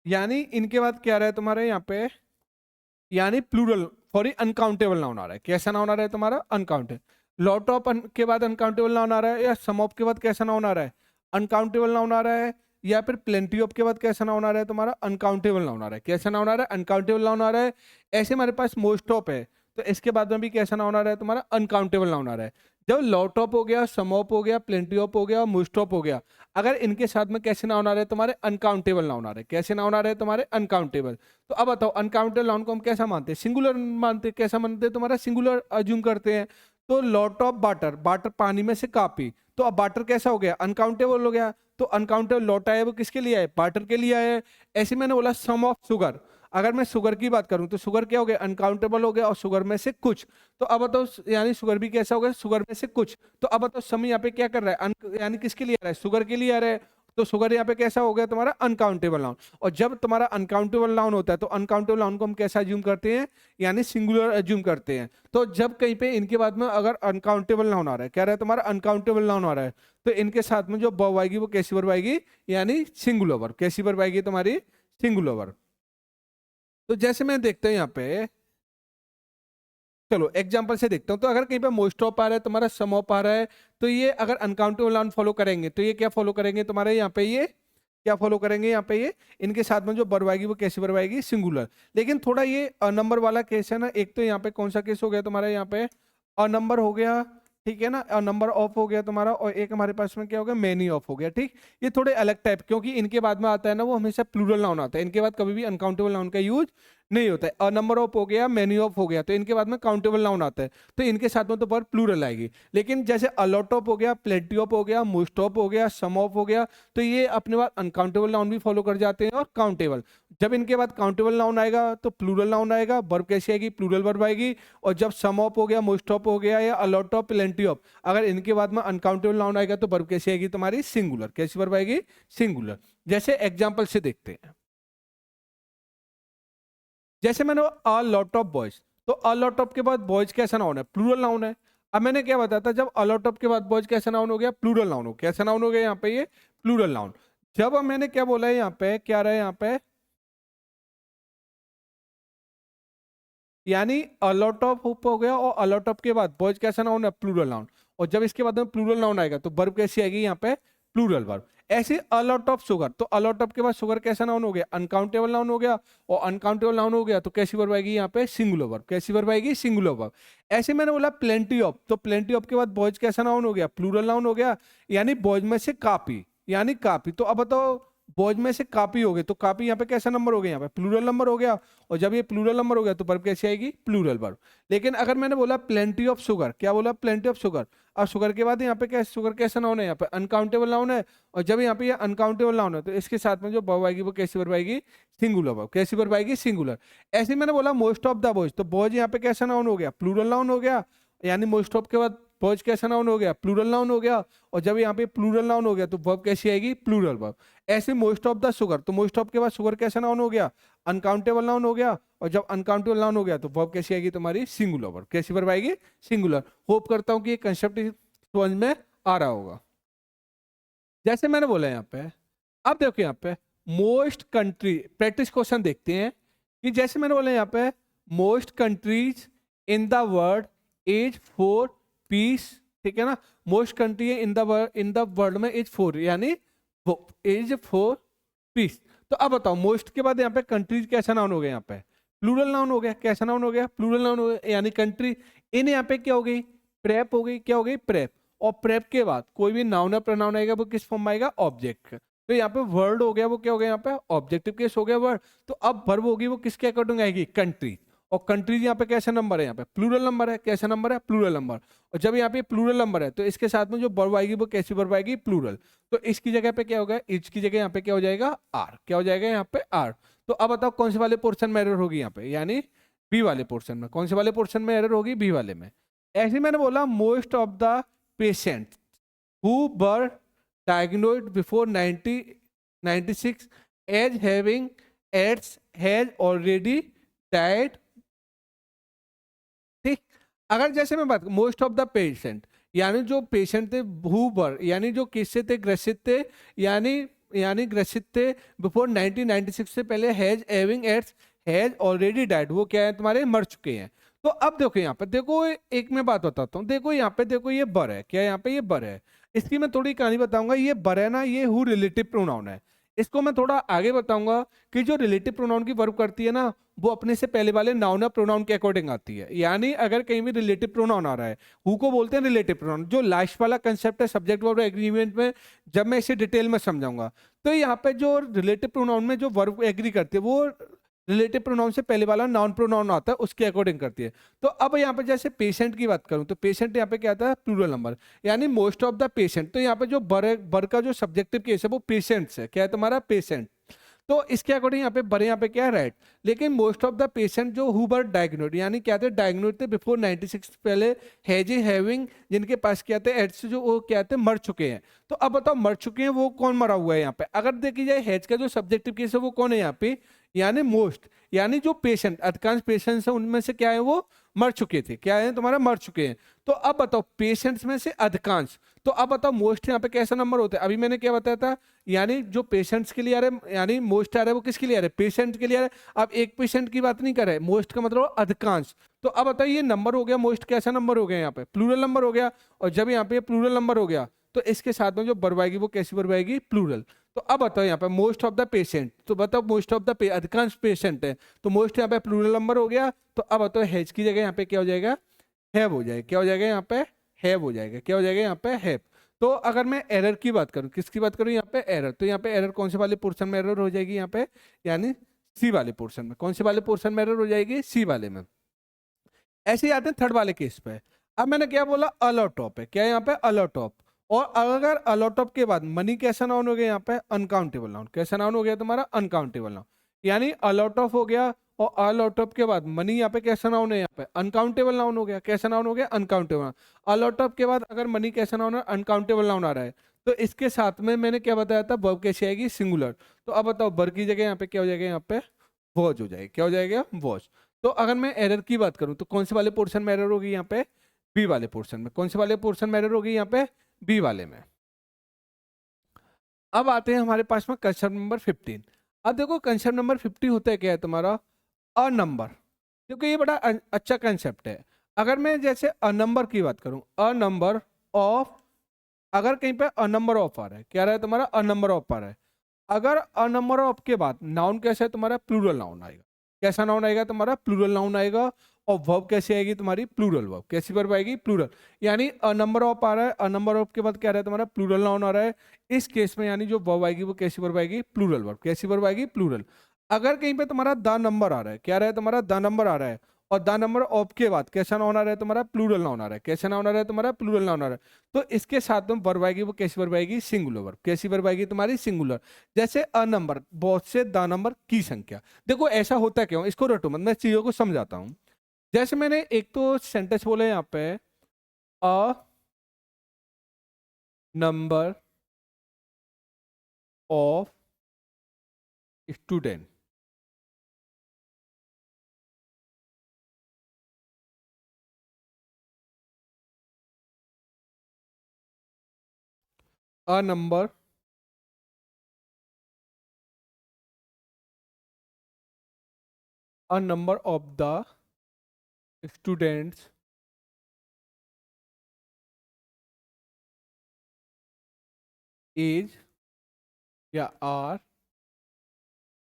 यानी इनके बाद क्या रहा है तुम्हारे यहाँ पे? यानी प्लूरल फॉर अनकाउंटेबल नाउन आ रहा है। कैसा नाउन आ रहा है तुम्हारा? अनकाउंटेबल। लॉट ऑफ के बाद अनकाउंटेबल नाउन आ रहा है, या सम ऑफ के बाद कैसा नाउन आ रहा है? अनकाउंटेबल नाउन आ रहा है, या फिर प्लेंटी ऑफ के बाद कैसा नाउन आ रहा है तुम्हारा? अनकाउंटेबल नाउन आ रहा है। कैसा नाउन आ रहा है? अनकाउंटेबल नाउन आ रहा है। ऐसे हमारे पास मोस्ट ऑफ है, तो इसके बाद में भी कैसा नाउन आ रहा है तुम्हारा? अनकाउंटेबल नाउन आ रहा है। जब लॉट ऑफ हो गया, सम ऑफ हो गया, प्लेंटी ऑफ हो गया, मोस्ट ऑफ हो गया, अगर इनके साथ में कैसे नाउन आ रहे हैं तुम्हारे? अनकाउंटेबल नाउन आ रहे हैं। कैसे नाउन आ रहे हैं तुम्हारे? अनकाउंटेबल। तो अब बताओ अनकाउंटेबल नाउन को हम कैसा मानते हैं? सिंगुलर मानते हैं। कैसा मानते हैं तुम्हारा? सिंगुलर अज्यूम करते हैं। तो लॉट ऑफ वाटर, वाटर पानी में से कापी, तो अब वाटर कैसा हो गया? अनकाउंटेबल हो गया। तो अनकाउंटेबल लॉट आया वो किसके लिए आए? वाटर के लिए आया है। ऐसे मैंने बोला सम ऑफ शुगर, अगर मैं शुगर की बात करूं तो शुगर क्या हो गया? अनकाउंटेबल हो गया, और शुगर में से कुछ। तो अब बताओ यानी शुगर भी कैसा हो गया? शुगर में से कुछ। तो अब बताओ सम यहाँ पे क्या कर रहा है? यानी किसके लिए आ रहा है? शुगर के लिए आ रहा है। तो शुगर यहाँ पे कैसा हो गया तुम्हारा? Uncountable noun. और जब तुम्हारा अनकाउंटेबल नाउन होता है तो अनकाउंटेबल नाउन को हम कैसा अज्यूम करते हैं? यानी सिंगुलर अज्यूम करते हैं। तो जब कहीं पे इनके बाद में अगर अनकाउंटेबल नाउन आ रहा है, क्या रहा है तुम्हारा? अनकाउंटेबल नाउन आ रहा है, तो इनके साथ में जो वर्ब आएगी वो कैसी वर्ब आएगी? यानी सिंगुलर वर्ब। कैसी वर्ब आएगी तुम्हारी? Singular verb. तो जैसे मैं देखता हूं यहाँ पे, चलो एग्जांपल से देखता हूं। तो अगर कहीं पे मोस्ट ऑफ आ रहा है तुम्हारा, सम ऑफ आ रहा है, तो ये अगर अनकाउंटेबल नाउन फॉलो करेंगे तो ये क्या फॉलो करेंगे तुम्हारे यहाँ पे? ये क्या फॉलो करेंगे यहाँ पे? ये इनके साथ में जो वर्ब आएगी वो कैसी वर्ब आएगी? सिंगुलर। लेकिन थोड़ा ये नंबर वाला केस है ना, एक तो यहाँ पे कौन सा केस हो गया तुम्हारा? यहाँ पे नंबर हो गया, ठीक है ना, नंबर ऑफ हो गया तुम्हारा, और एक हमारे पास में क्या हो गया? मैनी ऑफ हो गया। ठीक, ये थोड़े अलग टाइप, क्योंकि इनके बाद में आता है ना वो हमेशा प्लूरल नाउन आता है, इनके बाद कभी भी अनकाउंटेबल नाउन का यूज नहीं होता है। और नंबर ऑफ हो गया, मैनी ऑफ हो गया, तो इनके बाद में काउंटेबल नाउन आता है, तो इनके साथ में तो पर प्लूरल आएगी। लेकिन जैसे अलॉट ऑफ हो गया, प्लेंटी ऑफ हो गया, मोस्ट ऑफ हो गया, सम ऑफ हो गया, तो ये अपने बाद अनकाउंटेबल नाउन भी फॉलो कर जाते हैं और काउंटेबल। जब इनके बाद काउंटेबल नाउन आएगा तो प्लूरल नाउन आएगा, वर्ब कैसी आएगी? प्लूरल वर्ब आएगी। और जब सम ऑफ हो गया, मोस्ट ऑफ हो गया, या अलॉट ऑफ, प्लेंटी ऑफ, अगर इनके बाद में अनकाउंटेबल नाउन आएगा तो वर्ब कैसी आएगी तुम्हारी? सिंगुलर। कैसी वर्ब आएगी? सिंगुलर। जैसे एग्जांपल से देखते हैं, जैसे मैंने अ लॉट ऑफ बॉयज, तो अ लॉट ऑफ के बाद बॉयज कैसा नाउन है? प्लूरल नाउन है। अब मैंने क्या बताया था? जब अ लॉट ऑफ के बाद बॉयज कैसा नाउन हो गया? प्लूरल नाउन हो। कैसा नाउन हो गया यहाँ पे? ये प्लूरल नाउन। जब मैंने क्या बोला है यहाँ पे? क्या रहा है यहाँ पे? यानी अलॉट ऑफ हुप हो गया, और अलॉट ऑफ के बाद बॉयज कैसा नाउन है? Plural noun. और जब इसके बाद में प्लूरल नाउन आएगा तो वर्ब कैसी आएगी यहाँ पे? Plural verb. ऐसे अलॉट ऑफ शुगर, तो अलॉट ऑफ के बाद शुगर कैसा नाउन हो गया? अनकाउंटेबल नाउन हो गया। और अनकाउंटेबल नाउन हो गया तो कैसी वर्ब आएगी यहाँ पे? Singular verb. कैसी वर्ब आएगी? Singular verb. ऐसे मैंने बोला प्लेंटी ऑफ, तो प्लेंटी ऑफ के बाद बॉयज कैसा नाउन हो गया? प्लूरल नाउन हो गया, यानी बॉयज में से कापी, यानी कापी। तो अब बताओ बॉयज में से कापी हो गई, तो कापी यहाँ पे कैसा नंबर हो गया? यहाँ पे प्लूरल नंबर हो गया। और जब ये प्लूरल नंबर हो गया तो वर्ब कैसी आएगी? Plural verb. लेकिन अगर मैंने बोला प्लेंटी ऑफ शुगर, क्या बोला? Plenty of sugar. अब शुगर के बाद यहाँ पे क्या? शुगर कैसा नाउन है? यहाँ पे अनकाउंटेबल नाउन है। और जब यहाँ पे ये अनकाउंटेबल नाउन है तो इसके साथ में जो वर्ब आएगी वो कैसी वर्ब आएगी? Singular verb. कैसी वर्ब आएगी? सिंगुलर। ऐसे मैंने बोला मोस्ट ऑफ द बॉयज, तो बॉयज यहाँ पे कैसा नाउन हो गया? प्लूरल नाउन हो गया, यानी मोस्ट ऑफ के बाद पर्ज कैसा नाउन हो गया, प्लूरल नाउन हो गया। और जब यहाँ पे प्लूरल नाउन हो गया तो वर्ब कैसी आएगी, प्लूरल वर्ब। ऐसे मोस्ट ऑफ द शुगर, तो मोस्ट ऑफ के बाद शुगर कैसा नाउन हो गया, अनकाउंटेबल नाउन हो गया। और जब अनकाउंटेबल नाउन हो गया तो वर्ब कैसी आएगी तुम्हारी, सिंगुलर वर्ब। कैसी वर्ब आएगी, सिंगुलर। होप करता हूँ कि ये कंसेप्ट समझ में आ रहा होगा। जैसे मैंने बोला यहाँ पे, अब देखो यहाँ पे मोस्ट कंट्री, प्रैक्टिस क्वेश्चन देखते हैं कि जैसे मैंने बोला यहाँ पे most countries in the world as for peace, ठीक है ना। Most country in the world में एज फॉर, यानी एज फॉर पीस। तो अब बताओ मोस्ट के बाद यहाँ पे कंट्रीज कैसा नाउन हो गया, यहाँ पे प्लूरल नाउन हो गया। कैसा नाउन हो गया, प्लूरल नाउन हो गया, यानी कंट्री। इन यहाँ पे क्या हो गई, प्रेप हो गई। क्या हो गई, प्रेप। और प्रेप के बाद कोई भी नाउन या प्रोनाउन आएगा वो किस फॉर्म में आएगा, ऑब्जेक्ट। तो यहाँ पे वर्ड हो गया, वो क्या हो गया यहाँ पे, ऑब्जेक्टिव केस हो गया वर्ड। तो अब वर्ब होगी वो किसके अकॉर्डिंग आएगी, कंट्री। और कंट्रीज यहाँ पे कैसा नंबर है, यहाँ पे प्लूरल नंबर है। कैसा नंबर है, प्लूरल नंबर। और जब यहाँ पे प्लूरल नंबर है तो इसके साथ में जो वर्ब आएगी वो कैसी वर्ब आएगी, प्लूरल। तो इसकी जगह पे क्या होगा, इज की जगह यहाँ पे क्या हो जाएगा, आर। क्या हो जाएगा यहाँ पे, आर। तो अब बताओ कौन से वाले पोर्शन में एरर होगी यहाँ पे, यानी बी वाले पोर्शन में। कौन से वाले पोर्शन में एरर होगी, बी वाले में। ऐसे मैंने बोला most of the patient who were diagnosed before 1996 as having AIDS has already died। ठीक, अगर जैसे मैं बात मोस्ट ऑफ द पेशेंट, यानी जो पेशेंट थे हु वर, यानी जो किससे थे, ग्रसित थे, यानी ग्रसित थे बिफोर 1996 से पहले, has having AIDS has already died, वो क्या है तुम्हारे, मर चुके हैं। तो अब देखो यहाँ पे, देखो एक मैं बात बताता हूँ। देखो यहाँ पे, देखो ये बर है, क्या यहाँ पे ये बर है। इसकी मैं थोड़ी कहानी बताऊंगा। ये बर है ना, ये हु रिलेटिव प्रोनाउन है। इसको मैं थोड़ा आगे बताऊंगा कि जो रिलेटिव प्रोनाउन की वर्ब करती है ना, वो अपने से पहले वाले नाउन या प्रोनाउन के अकॉर्डिंग आती है। यानी अगर कहीं भी रिलेटिव प्रोनाउन आ रहा है, हु को बोलते हैं रिलेटिव प्रोनाउन। जो लास्ट वाला कंसेप्ट है सब्जेक्ट वर्ब एग्रीमेंट में, जब मैं इसे डिटेल में समझाऊंगा, तो यहाँ पे जो रिलेटिव प्रोनाउन में जो वर्ब एग्री करती है वो रिलेटिव प्रोनाउन से पहले वाला नाउन प्रोनाउन आता है उसके अकॉर्डिंग करती है। तो अब यहाँ पे जैसे पेशेंट की बात करूं तो पेशेंट यहाँ पे क्या आता है, प्लूरल नंबर, यानी मोस्ट ऑफ द पेशेंट। तो यहाँ पे जो बर का जो सब्जेक्टिव केस है वो पेशेंट्स है। क्या है तुम्हारा, पेशेंट। तो इसके अकॉर्डिंग यहाँ पे बर यहाँ पे क्या है, राइट। लेकिन मोस्ट ऑफ द पेशेंट जो हु वर डायग्नोस्ड, यानी क्या थे, डायग्नोस्ड थे बिफोर 96 पहले, हैज हैविंग, जिनके पास क्या थे एड्स, जो वो क्या थे, मर चुके हैं। तो अब बताओ मर चुके हैं वो कौन मरा हुआ है यहाँ पे। अगर देखी जाए हैज का जो सब्जेक्टिव केस है वो कौन है यहाँ पे, यानी मोस्ट, यानी जो पेशेंट, अधिकांश पेशेंट्स है उनमें से क्या है, वो मर चुके थे। क्या है तुम्हारा, मर चुके हैं। तो अब बताओ पेशेंट्स में से अधिकांश, तो अब बताओ मोस्ट यहाँ पे कैसा नंबर होता है। अभी मैंने क्या बताया था, यानी जो पेशेंट्स के लिए आ रहे, यानी मोस्ट आ रहा है वो किसके लिए आ रहा है, पेशेंट के लिए आ रहा है। अब एक पेशेंट की बात नहीं कर रहे, मोस्ट का मतलब अधिकांश। तो अब बताइए ये नंबर हो गया मोस्ट, कैसा नंबर हो गया यहाँ पे, प्लूरल नंबर हो गया। और जब यहाँ पे प्लूरल नंबर हो गया तो इसके साथ में जो वर्ब आएगी वो कैसी वर्ब आएगी, प्लूरल। तो अब बताओ यहाँ पे मोस्ट ऑफ द पेशेंट, तो बताओ मोस्ट ऑफ द अधिकांश पेशेंट है, तो मोस्ट यहाँ पे प्लूरल नंबर हो गया। तो अब बताओ हैज की जगह यहाँ पे क्या हो जाएगा, हैव हो जाएगा। क्या हो जाएगा यहाँ पे, हैव हो जाएगा। क्या हो जाएगा यहाँ पे, हैव। तो अगर मैं एरर की बात करूँ, किसकी बात करूँ यहाँ पे, एरर, तो यहाँ पे एरर कौन से वाले पोर्शन में एरर हो जाएगी यहाँ पे, यानी सी वाले पोर्शन में। कौन से वाले पोर्शन में एरर हो जाएगी, सी वाले में। ऐसे ही आते हैं थर्ड वाले केस पे। अब मैंने क्या बोला, अलॉट ऑफ है। क्या है यहाँ पे, अलॉट ऑफ। और अगर अलॉट ऑफ के बाद मनी कैसा नाउन हो गया यहाँ पे, अनकाउंटेबल नाउन। कैसा नाउन हो गया तुम्हारा, अनकाउंटेबल नाउन। यानी अलॉट ऑफ हो गया और अलॉट ऑफ के बाद मनी यहाँ पे कैसा नाउन है, यहाँ पे अनकाउंटेबल नाउन हो गया। कैसा नाउन हो गया, अनकाउंटेबल। अलॉट ऑफ के बाद अगर मनी कैसा नाउन है, अनकाउंटेबल नाउन आ रहा है, तो इसके साथ में मैंने क्या बताया था, वर्ब कैसी आएगी, सिंगुलर। तो अब बताओ बर की जगह यहाँ पे क्या हो जाएगा, यहाँ पे वॉज हो जाएगा। क्या हो जाएगा, वॉज। तो अगर मैं एरर की बात करूं तो कौन से वाले पोर्शन में एरर होगी यहाँ पे, बी वाले पोर्शन में। कौन से वाले पोर्शन में एरर होगी यहाँ पे, बी वाले में। अब आते हैं हमारे पास में कंसेप्ट नंबर 15। अब देखो कंसेप्ट नंबर 50 होता है क्या है तुम्हारा, अ नंबर। क्योंकि ये बड़ा अच्छा कंसेप्ट है। अगर मैं जैसे अ नंबर की बात करूं, अ नंबर ऑफ, अगर कहीं पे अ नंबर ऑफ आ रहा है, क्या रहा है तुम्हारा, अ नंबर ऑफ आ रहा है। अगर अ नंबर ऑफ के बाद नाउन कैसा है तुम्हारा, प्लूरल नाउन आएगा। कैसा नाउन आएगा तुम्हारा, प्लूरल नाउन आएगा। और वर्ब कैसी आएगी तुम्हारी, प्लूरल वर्ब। कैसी वर्ब आएगी, प्लूरल। यानी अ नंबर ऑफ आ रहा है, अ नंबर ऑफ के बाद क्या रहा है तुम्हारा, प्लूरल नाउन आ रहा है। इस केस में यानी जो वर्ब आएगी वो कैसी वर्ब आएगी, प्लूरल वर्ब। कैसी वर्ब आएगी, प्लूरल। अगर कहीं पे तुम्हारा द नंबर आ रहा है, क्या रहा है तुम्हारा, द नंबर आ रहा है, और द नंबर ऑफ के बाद कैसा नाउन आ रहा है तुम्हारा, प्लूरल नाउन आ रहा है। कैसा नाउन आ रहा है तुम्हारा, प्लूरल नाउन आ रहा है। तो इसके साथ में वर्ब आएगी वो कैसी वर्ब आएगी, सिंगुलर वर्ब। कैसी वर्ब आएगी तुम्हारी, सिंगुलर। जैसे अ नंबर, बहुत से द नंबर की संख्या। देखो ऐसा होता क्यों, इसको रटो मत, मैं चीजों को समझाता हूँ। जैसे मैंने एक तो सेंटेंस बोले यहाँ पे, अ number of student. A number of the students is या आर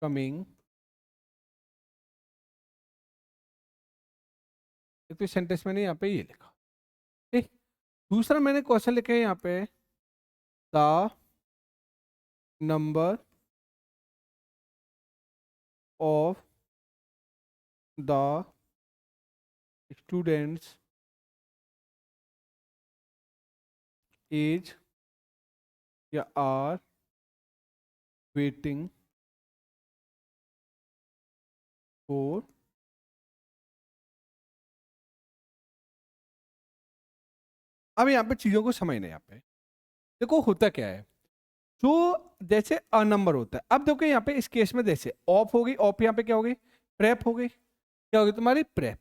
कमिंग। तो सेंटेंस मैंने यहाँ पे ये लिखा, ठीक। दूसरा मैंने क्वेश्चन लिखा है यहाँ पे, the number of the students is या आर वेटिंग फॉर। अब यहाँ पे चीजों को समझना है। यहाँ पे देखो होता क्या है, जो जैसे अ नंबर होता है, अब देखो यहाँ पे इस केस में जैसे ऑफ हो गई, ऑफ यहाँ पे क्या हो गई, प्रेप हो गई। क्या होगी तुम्हारी, प्रेप।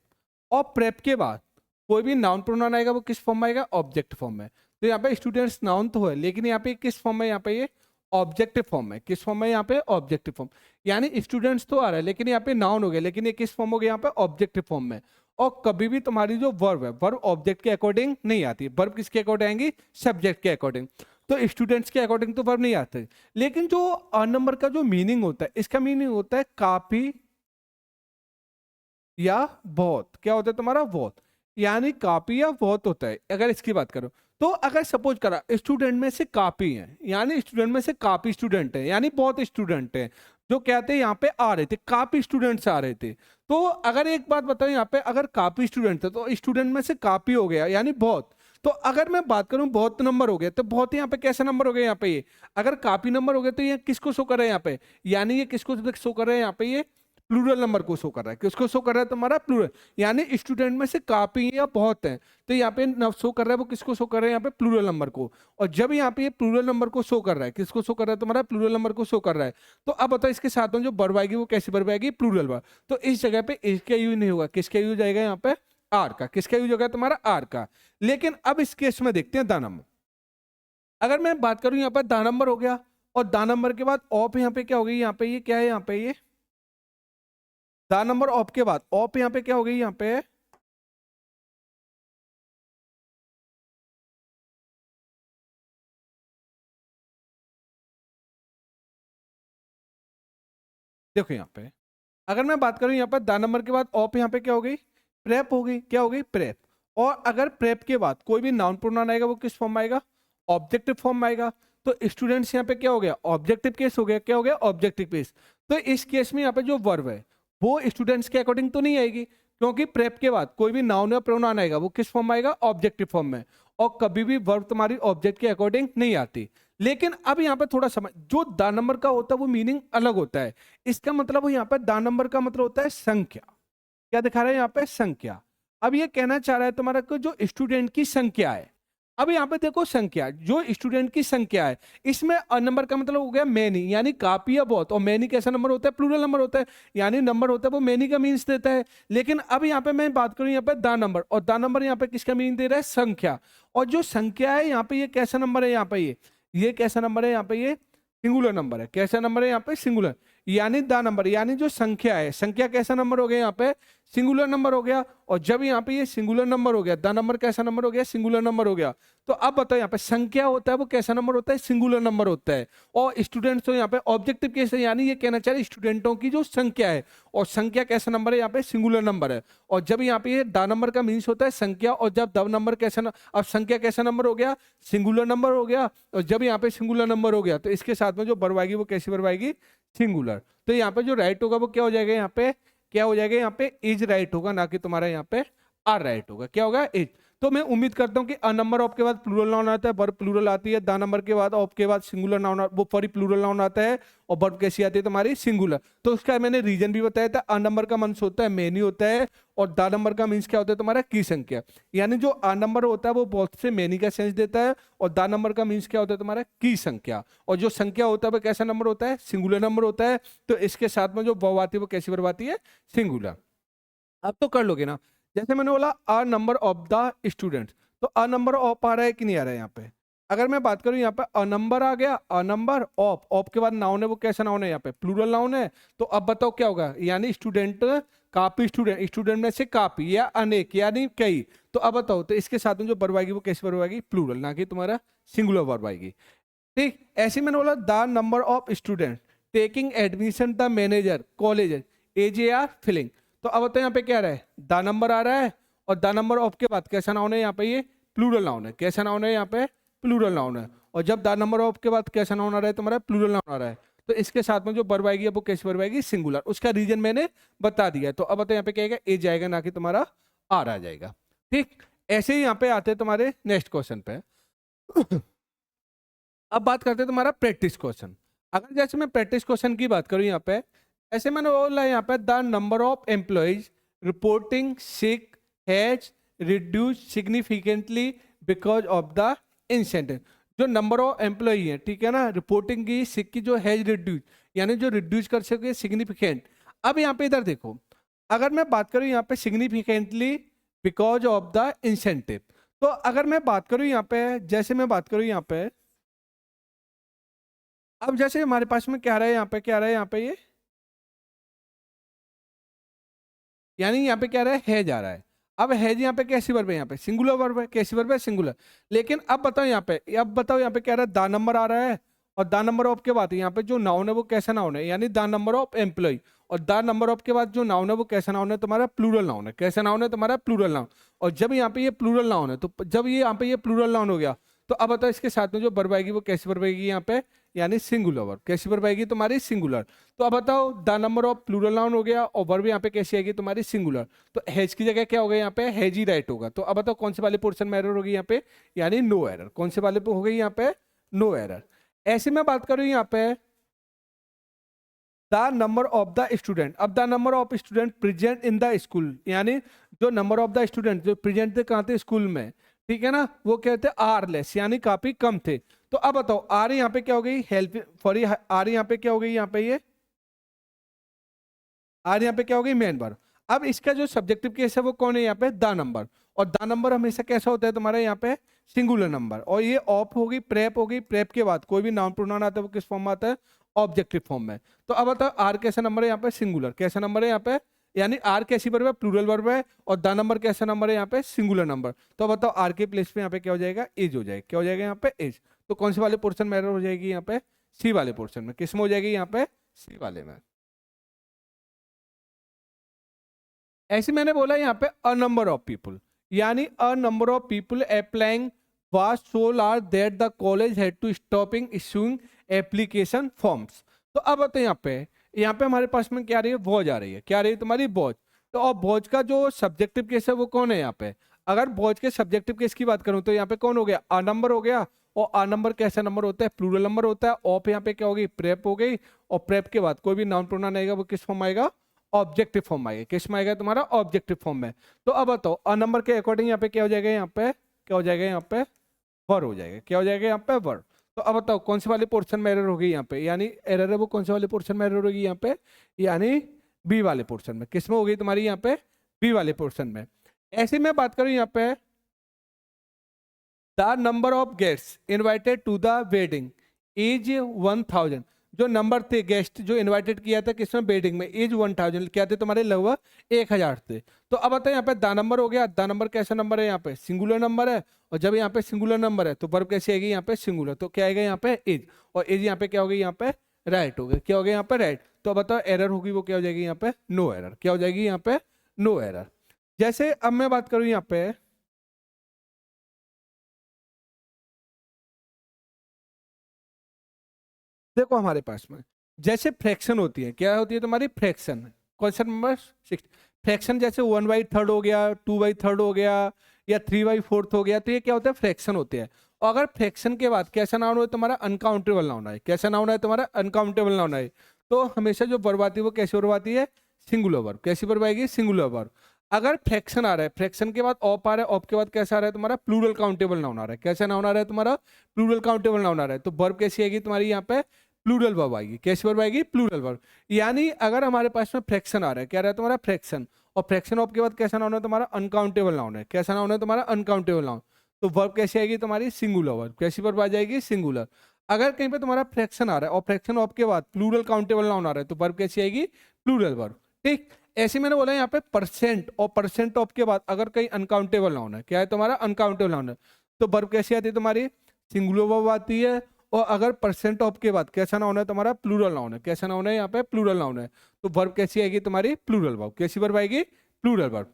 और प्रेप के बाद कोई भी नाउन प्रोनाउन आएगा वो किस फॉर्म में आएगा, ऑब्जेक्ट फॉर्म में। तो यहाँ पे स्टूडेंट्स नाउन तो है, लेकिन यहाँ पे किस फॉर्म में, यहाँ पे ये ऑब्जेक्टिव फॉर्म में। किस फॉर्म में, यहाँ पे ऑब्जेक्टिव फॉर्म। यानी स्टूडेंट्स तो आ रहा है, लेकिन यहाँ पे नाउन हो गया, लेकिन ये किस फॉर्म हो गया, यहाँ पे ऑब्जेक्टिव फॉर्म में। और कभी भी तुम्हारी जो वर्ब है, वर्ब ऑब्जेक्ट के अकॉर्डिंग नहीं आती, वर्ब किसके अकॉर्डिंग आएंगी, सब्जेक्ट के अकॉर्डिंग। तो स्टूडेंट्स के अकॉर्डिंग तो वर्ब नहीं आते। लेकिन जो अ नंबर का जो मीनिंग होता है, इसका मीनिंग होता है काफी या बहुत। क्या होता है तुम्हारा, बहुत। यानी काफी या बहुत होता है। अगर इसकी बात करो तो अगर सपोज करा स्टूडेंट में से काफी है, यानी स्टूडेंट में से काफी स्टूडेंट है, यानी बहुत स्टूडेंट है जो कहते हैं यहाँ पे आ रहे थे, काफी स्टूडेंट्स आ रहे थे। तो अगर एक बात बताओ, यहाँ पे अगर काफी स्टूडेंट थे तो स्टूडेंट में से काफी हो गया, यानी बहुत। तो अगर मैं बात करूं बहुत नंबर हो गया, तो बहुत यहाँ पे कैसे नंबर हो गया, यहाँ पे ये अगर काफी नंबर हो गया तो ये किसको शो कर रहा है यहाँ पे, यानी ये किसको शो कर रहा है यहाँ पे, ये प्लूरल नंबर को शो कर रहा है। किसको शो कर रहा है तुम्हारा, प्लूरल। यानी स्टूडेंट में से काफी या बहुत है, तो यहाँ पे शो कर रहा है वो किसको शो कर रहा है, यहाँ पे प्लूरल नंबर को। और जब यहाँ पे ये प्लूरल नंबर को शो कर रहा है, किसको शो कर रहा है तुम्हारा, प्लूरल नंबर को शो कर रहा है। तो अब बताओ इसके साथ में जो वर्ब आएगी वो कैसी वर्ब आएगी, प्लूरल वर्ब। तो इस जगह पे इसका यूज नहीं होगा, किसका यूज आएगा यहाँ पे, आर का। किसका यूज होगा तुम्हारा, आर का। लेकिन अब इस केस में देखते हैं द नंबर। अगर मैं बात करूं यहाँ पर द नंबर हो गया, और द नंबर के बाद ऑफ यहाँ पे क्या हो गई, यहाँ पे ये क्या है, यहाँ पे ये द नंबर ऑफ के बाद ऑफ यहाँ पे क्या हो गई, यहाँ पे देखो यहाँ पे अगर मैं बात करूं यहाँ पर द नंबर के बाद ऑफ यहाँ पे क्या हो गई, प्रेप हो गई। क्या हो गई, प्रेप। और अगर प्रेप के बाद कोई भी नाउन प्रोनाउन आएगा वो किस फॉर्म में आएगा, ऑब्जेक्टिव फॉर्म में आएगा। तो स्टूडेंट्स यहाँ पे क्या हो गया, ऑब्जेक्टिव केस हो गया। क्या हो गया, ऑब्जेक्टिव केस। तो इस केस में यहाँ पे जो वर्ब है वो स्टूडेंट्स के अकॉर्डिंग तो नहीं आएगी, क्योंकि प्रेप के बाद कोई भी नाउन या प्रोनाउन आएगा वो किस फॉर्म में आएगा, ऑब्जेक्टिव फॉर्म में। और कभी भी वर्ब तुम्हारी ऑब्जेक्ट के अकॉर्डिंग नहीं आती। लेकिन अब यहाँ पे थोड़ा समझ, जो द नंबर का होता है वो मीनिंग अलग होता है। इसका मतलब यहाँ पे द नंबर का मतलब होता है संख्या। क्या दिखा रहा है यहाँ पे, संख्या। अब ये कहना चाह रहा है तुम्हारा को जो स्टूडेंट की संख्या है। अब यहाँ पे देखो संख्या, जो स्टूडेंट की संख्या है, इसमें नंबर का मतलब हो गया मैनी, यानी काफी या बहुत। और मैनी कैसा नंबर होता है, प्लूरल नंबर होता है, यानी नंबर होता है वो मैनी का मीन्स देता है। लेकिन अब यहाँ पे मैं बात करूं यहाँ पे द नंबर, और द नंबर यहाँ पे किसका मीनिंग दे रहा है, संख्या। और जो संख्या है यहाँ पे ये कैसा नंबर है, यहाँ पे ये कैसा नंबर है, यहाँ पे ये सिंगुलर नंबर है। कैसा नंबर है यहाँ पे, सिंगुलर। यानी द नंबर, यानी जो संख्या है, संख्या कैसा नंबर हो गया यहाँ पे, सिंगुलर नंबर हो गया। और जब यहाँ पे ये सिंगुलर नंबर हो गया, द नंबर कैसा नंबर हो गया, सिंगुलर नंबर हो गया। तो अब बताओ यहाँ पे संख्या होता है वो कैसा नंबर होता है, सिंगुलर नंबर होता है। और स्टूडेंट्स तो यहाँ पे ऑब्जेक्टिव केस है, यानी ये कहना चाह रहे स्टूडेंटों की जो संख्या है, और संख्या कैसा नंबर है यहाँ पे, सिंगुलर नंबर है। और जब यहाँ पे ये द नंबर का मीन्स होता है संख्या, और जब द नंबर कैसा अब संख्या कैसा नंबर हो गया, सिंगुलर नंबर हो गया। और जब यहाँ पे सिंगुलर नंबर हो गया तो इसके साथ में जो वर्ब आएगी वो कैसी वर्ब आएगी, सिंगुलर। तो यहाँ पे जो राइट होगा वो क्या हो जाएगा, यहाँ पे क्या हो जाएगा, यहाँ पे इज राइट होगा, ना कि तुम्हारा यहाँ पे आर राइट होगा। क्या होगा, इज। तो मैं उम्मीद करता हूँ कि अ नंबर ऑफ के बाद प्लूरल नाउन आता है, वर्ब प्लूरल आती है, द नंबर के बाद ऑफ के बाद सिंगुलर नाउन, वो सॉरी प्लूरल नाउन आता है, और वर्ब कैसी आती है तुम्हारी सिंगुलर। तो उसका मैंने रीजन भी बताया था, अ नंबर का मीन्स होता है मेनी होता है, और द नंबर का मीन्स क्या होता है तुम्हारा की संख्या। यानी जो अ नंबर होता है वो बहुत से मेनी का सेंस देता है, और द नंबर का मीन्स क्या होता है तुम्हारा की संख्या, और जो संख्या होता है वो कैसा नंबर होता है, सिंगुलर नंबर होता है। तो इसके साथ में जो वर्ब आती है वो कैसी वर्ब आती है, सिंगुलर। अब तो कर लोगे ना, जैसे मैंने बोला अ नंबर ऑफ द स्टूडेंट, तो अ नंबर ऑफ आ रहा है कि नहीं आ रहा है यहाँ पे। अगर मैं बात करूँ यहाँ पे अ नंबर आ गया, अ नंबर ऑफ, ऑफ के बाद नाउन है, वो कैसा नाउन है यहाँ पे, प्लूरल नाउन है। तो अब बताओ क्या होगा, यानी स्टूडेंट, काफी स्टूडेंट, स्टूडेंट में से काफी या अनेक यानी कई। तो अब बताओ, तो इसके साथ में जो वर्ब आएगी वो कैसी वर्ब आएगी, प्लूरल, ना कि तुम्हारा सिंगुलर वर्ब आएगी। ठीक, ऐसे मैंने बोला the number of student taking admission the manager college as A R filling. तो अब तो यहाँ पे क्या रहा है, द नंबर आ रहा है, और द नंबर ऑफ के बाद कैसा नाउन है यहाँ पे, ये प्लूरल नाउन है। कैसा नाउन है यहाँ पे, प्लूरल नाउन है। और जब द नंबर ऑफ के बाद कैसा नाउन आ रहा है तुम्हारा, प्लूरल नाउन आ रहा है, तो इसके साथ में जो वर्ब आएगी वो कैसी वर्ब आएगी, सिंगुलर। उसका रीजन मैंने बता दिया है। तो अब तो यहाँ पे क्या आएगा, ए जाएगा, ना कि तुम्हारा आर आ जाएगा। ठीक, ऐसे ही यहाँ पे आते हैं तुम्हारे नेक्स्ट क्वेश्चन पे। अब बात करते हैं तुम्हारा प्रैक्टिस क्वेश्चन। अगर जैसे मैं प्रैक्टिस क्वेश्चन की बात करूं यहाँ पे, ऐसे मैंने बोला यहाँ पे the number of employees reporting sick has reduce significantly because of the incentive. जो नंबर ऑफ एम्प्लॉई है, ठीक है ना, रिपोर्टिंग की सिक की जो हैज रिड्यूस, यानी जो रिड्यूस कर सके सिग्निफिकेंट। अब यहाँ पे इधर देखो, अगर मैं बात करूं यहाँ पे significantly because of the incentive, तो अगर मैं बात करूं यहाँ पे, जैसे मैं बात करूं यहाँ पे, अब जैसे हमारे पास में क्या रहा है यहाँ पे, क्या रहा है यहाँ पे ये, यानी यहाँ पे क्या रहा है जा रहा है। अब हैज यहाँ पे कैसी वर्ब है, यहाँ पे सिंगुलर वर्ब है। कैसी वर्ब है, सिंगुलर। लेकिन अब बताओ यहाँ पे, अब बताओ यहाँ पे क्या रहा है, द नंबर आ रहा है, और द नंबर ऑफ के बाद यहाँ पे जो नाउन है वो कैसा नाउन है, यानी द नंबर ऑफ एम्प्लॉय, और द नंबर ऑफ के बाद जो नाउन है वो कैसा नाउन है तुम्हारा, प्लूरल नाउन है। कैसा नाउन है तुम्हारा, प्लूरल नाउन। और जब यहाँ पे ये प्लूरल नाउन है, तो जब ये यहाँ पे ये प्लूरल नाउन हो गया, तो अब बताओ इसके साथ में जो वर्ब आएगी वो कैसी वर्ब आएगी यहाँ पे, यानी सिंगुलर वर्ब। कैसी वर्ब आएगी तुम्हारी, सिंगुलर। तो अब बताओ the number of plural noun हो गया, और वर्ब यहाँ पे कैसी आएगी तुम्हारी, सिंगुलर। तो हैज की जगह क्या होगा यहाँ पे, हैज ही राइट होगा। तो अब बताओ कौन से वाले पोर्शन में एरर होगी यहाँ पे, यानी नो एरर। कौन से वाले पे हो गई यहाँ पे, नो एरर। ऐसे में बात करूँ यहाँ पे the number of the student. अब the number of student present in the school, यानी जो नंबर ऑफ द स्टूडेंट जो प्रेजेंट थे कहाँ थे, स्कूल में, ठीक है ना, वो कहते हैं आर लेस, यानी काफी कम थे। तो अब बताओ आर यहाँ पे क्या हो गई, हेल्प फॉर, आर यहाँ पे क्या हो गई, यहाँ पे ये आर यहाँ पे क्या हो गई, मेन वर्ब। अब इसका जो सब्जेक्टिव केस है वो कौन है यहाँ पे, द नंबर। और द नंबर हमेशा कैसा होता है तुम्हारा यहाँ पे, सिंगुलर नंबर। और ये ऑफ होगी, प्रेप होगी, प्रेप के बाद कोई भी नाउन प्रोनाउन आता है वो किस फॉर्म में आता है, ऑब्जेक्टिव फॉर्म में। तो अब बताओ आर कैसा नंबर है यहाँ पे, सिंगुलर। कैसा नंबर है यहाँ पे, यानी आर कैसी वर्ब है, प्लूरल वर्ब है, और द नंबर कैसा नंबर है यहाँ पे, सिंगुलर नंबर। तो बताओ आर के प्लेस पे यहाँ पे क्या हो जाएगा, एज हो जाएगा। क्या हो जाएगा यहाँ पे, एज। तो कौन से वाले पोर्शन में एरर हो जाएगी यहाँ पे, सी वाले पोर्शन में। किस में हो जाएगी यहाँ पे, सी वाले में। ऐसे मैंने बोला यहाँ पे अ नंबर ऑफ पीपल, यानी a number of people applying was so large that the college had to stopping issuing application forms. तो अब तो यहाँ पे हमारे पास में क्या आ रही है, वॉज आ रही है। क्या आ रही है तुम्हारी, वॉज। तो अब वॉज का जो सब्जेक्टिव केस है वो कौन है यहाँ पे, अगर वॉज के सब्जेक्टिव केस की बात करूं तो यहाँ पे कौन हो गया, अ नंबर हो गया। और अ नंबर कैसा नंबर होता है, प्लूरल नंबर होता है। ऑफ यहाँ पे क्या होगी, प्रेप हो गई। और प्रेप के बाद कोई भी नाउन प्रोनाउन आएगा वो किस फॉर्म आएगा, ऑब्जेक्टिव फॉर्म आएगा। किस में आएगा तुम्हारा, ऑब्जेक्टिव फॉर्म में। तो अब बताओ अ नंबर के अकॉर्डिंग यहाँ पे क्या हो जाएगा, यहाँ पे क्या हो जाएगा, यहाँ पे वर हो जाएगा। क्या हो जाएगा यहाँ पे, वर। तो अब बताओ कौन से वाले पोर्शन में एरर होगी यहाँ पे, यानी एरर है वो कौन से वाले पोर्शन में एरर होगी यहाँ पे, यानी बी वाले पोर्शन में। किस में होगी तुम्हारी यहाँ पे, बी वाले पोर्शन में। ऐसे में बात करूं यहाँ पे the number of guests invited to the wedding is 1000। जो नंबर थे गेस्ट जो इनवाइटेड किया था किसमें, वेडिंग में, एज 1000 क्या थे तुम्हारे, लगभग 1000 थे। तो अब बताए यहाँ पे द नंबर हो गया। द नंबर कैसा नंबर है, यहाँ पे सिंगुलर नंबर है। और जब यहाँ पे सिंगुलर नंबर है तो वर्ब कैसी आएगी यहाँ पे, सिंगुलर। तो क्या आएगा यहाँ पे, एज। और एज यहाँ पे क्या होगी, यहाँ पे राइट हो गया। क्या हो गया यहाँ पे, राइट। तो अब बताओ एरर होगी वो क्या हो जाएगी यहाँ पे, नो एरर। क्या हो जाएगी यहाँ पे, नो एरर। जैसे अब मैं बात करूं यहाँ पे, देखो हमारे पास में जैसे फ्रैक्शन होती है, क्या होती है तुम्हारी, फ्रैक्शन। क्वेश्चन नंबर 6, फ्रैक्शन जैसे 1/3 हो गया, 2/3 हो गया, या 3/4 हो गया, तो ये क्या होता है, फ्रैक्शन होते हैं। और अगर फ्रैक्शन के बाद कैसा नाउन हो तुम्हारा, अनकाउंटेबल नाउन है। कैसा नाउन है तुम्हारा, अनकाउंटेबल नाउन है। तो हमेशा जो वर्ब आती है वो कैसे वर्ब आती है, सिंगुलर वर्ब। कैसी वर्ब आएगी, सिंगुलर वर्ब। अगर फ्रैक्शन आ रहा है, फ्रैक्शन के बाद ऑप आ रहा है, ऑप के बाद कैसा आ रहा है तुम्हारा, प्लूरल काउंटेबल नाउन आ रहा है। कैसा नाउन आ रहा है तुम्हारा, प्लूरल काउंटेबल नाउन आ रहा है। तो वर्ब कैसी आएगी तुम्हारी यहाँ पे, प्लूरल वर्ब आएगी। कैसी वर्ब आएगी, प्लूरल वर्ब। यानी अगर हमारे पास में फ्रैक्शन आ रहा है, क्या रहा है तुम्हारा, फ्रैक्शन, और फ्रैक्शन ऑफ के बाद कैसा नाउन है तुम्हारा, अनकाउंटेबल नाउन है। कैसा नाउन है तुम्हारा, अनकाउंटेबल नाउन। तो वर्ब कैसी आएगी तुम्हारी, सिंगुलर वर्ब। कैसी वर्ब आ जाएगी, सिंगुलर। अगर कहीं पे तुम्हारा फ्रैक्शन आ रहा है और फ्रैक्शन ऑफ के बाद प्लूरल काउंटेबल नाउन आ रहा है, तो वर्ब कैसी आएगी, प्लूरल वर्ब। ठीक, ऐसे मैंने बोला यहाँ पे परसेंट, और परसेंट ऑफ के बाद अगर कहीं अनकाउंटेबल नाउन है, क्या है तुम्हारा, अनकाउंटेबल नाउन है, तो वर्ब कैसी आती है तुम्हारी, सिंगुलर वर्ब आती है। और अगर परसेंट ऑफ के बाद कैसा नाउन है तुम्हारा, प्लूरल नाउन है। कैसा नाउन है यहाँ पे, प्लूरल नाउन है। तो वर्ब कैसी आएगी तुम्हारी, प्लूरल वर्ब। कैसी वर्ब आएगी, प्लूरल वर्ब।